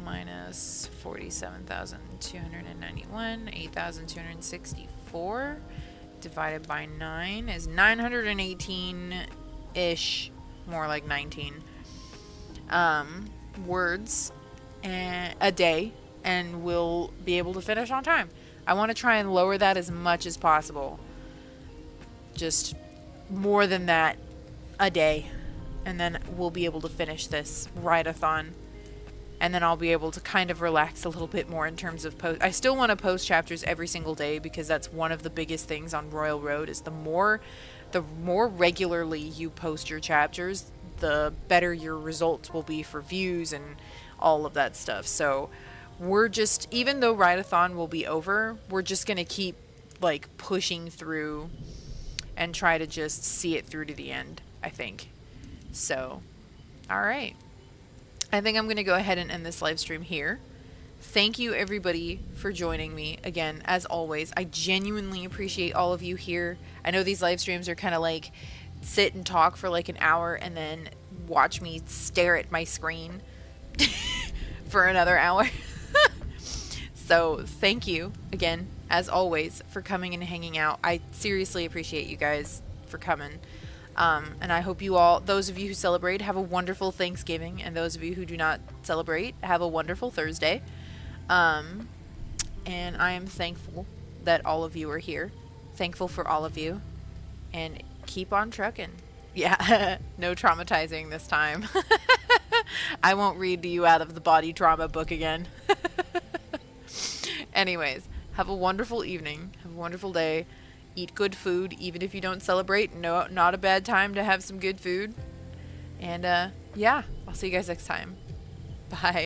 minus 47,291, 8,264 divided by 9 is 918-ish, more like 19, words a day, and we'll be able to finish on time. I want to try and lower that as much as possible. Just more than that a day. And then we'll be able to finish this write-a-thon. And then I'll be able to kind of relax a little bit more in terms of post. I still want to post chapters every single day because that's one of the biggest things on Royal Road is the more regularly you post your chapters, the better your results will be for views and all of that stuff. So we're just, even though Writathon will be over, we're just going to keep like pushing through and try to just see it through to the end, I think. So, all right. I think I'm going to go ahead and end this live stream here. Thank you, everybody, for joining me. Again, as always, I genuinely appreciate all of you here. I know these live streams are kind of like sit and talk for like an hour and then watch me stare at my screen for another hour. So, thank you, again, as always, for coming and hanging out. I seriously appreciate you guys for coming. And I hope you all, those of you who celebrate, have a wonderful Thanksgiving. And those of you who do not celebrate, have a wonderful Thursday. And I am thankful that all of you are here. Thankful for all of you. And keep on trucking. Yeah, no traumatizing this time. I won't read to you out of the body trauma book again. Anyways, have a wonderful evening. Have a wonderful day. Eat good food, even if you don't celebrate. No, not a bad time to have some good food. And, yeah, I'll see you guys next time. Bye.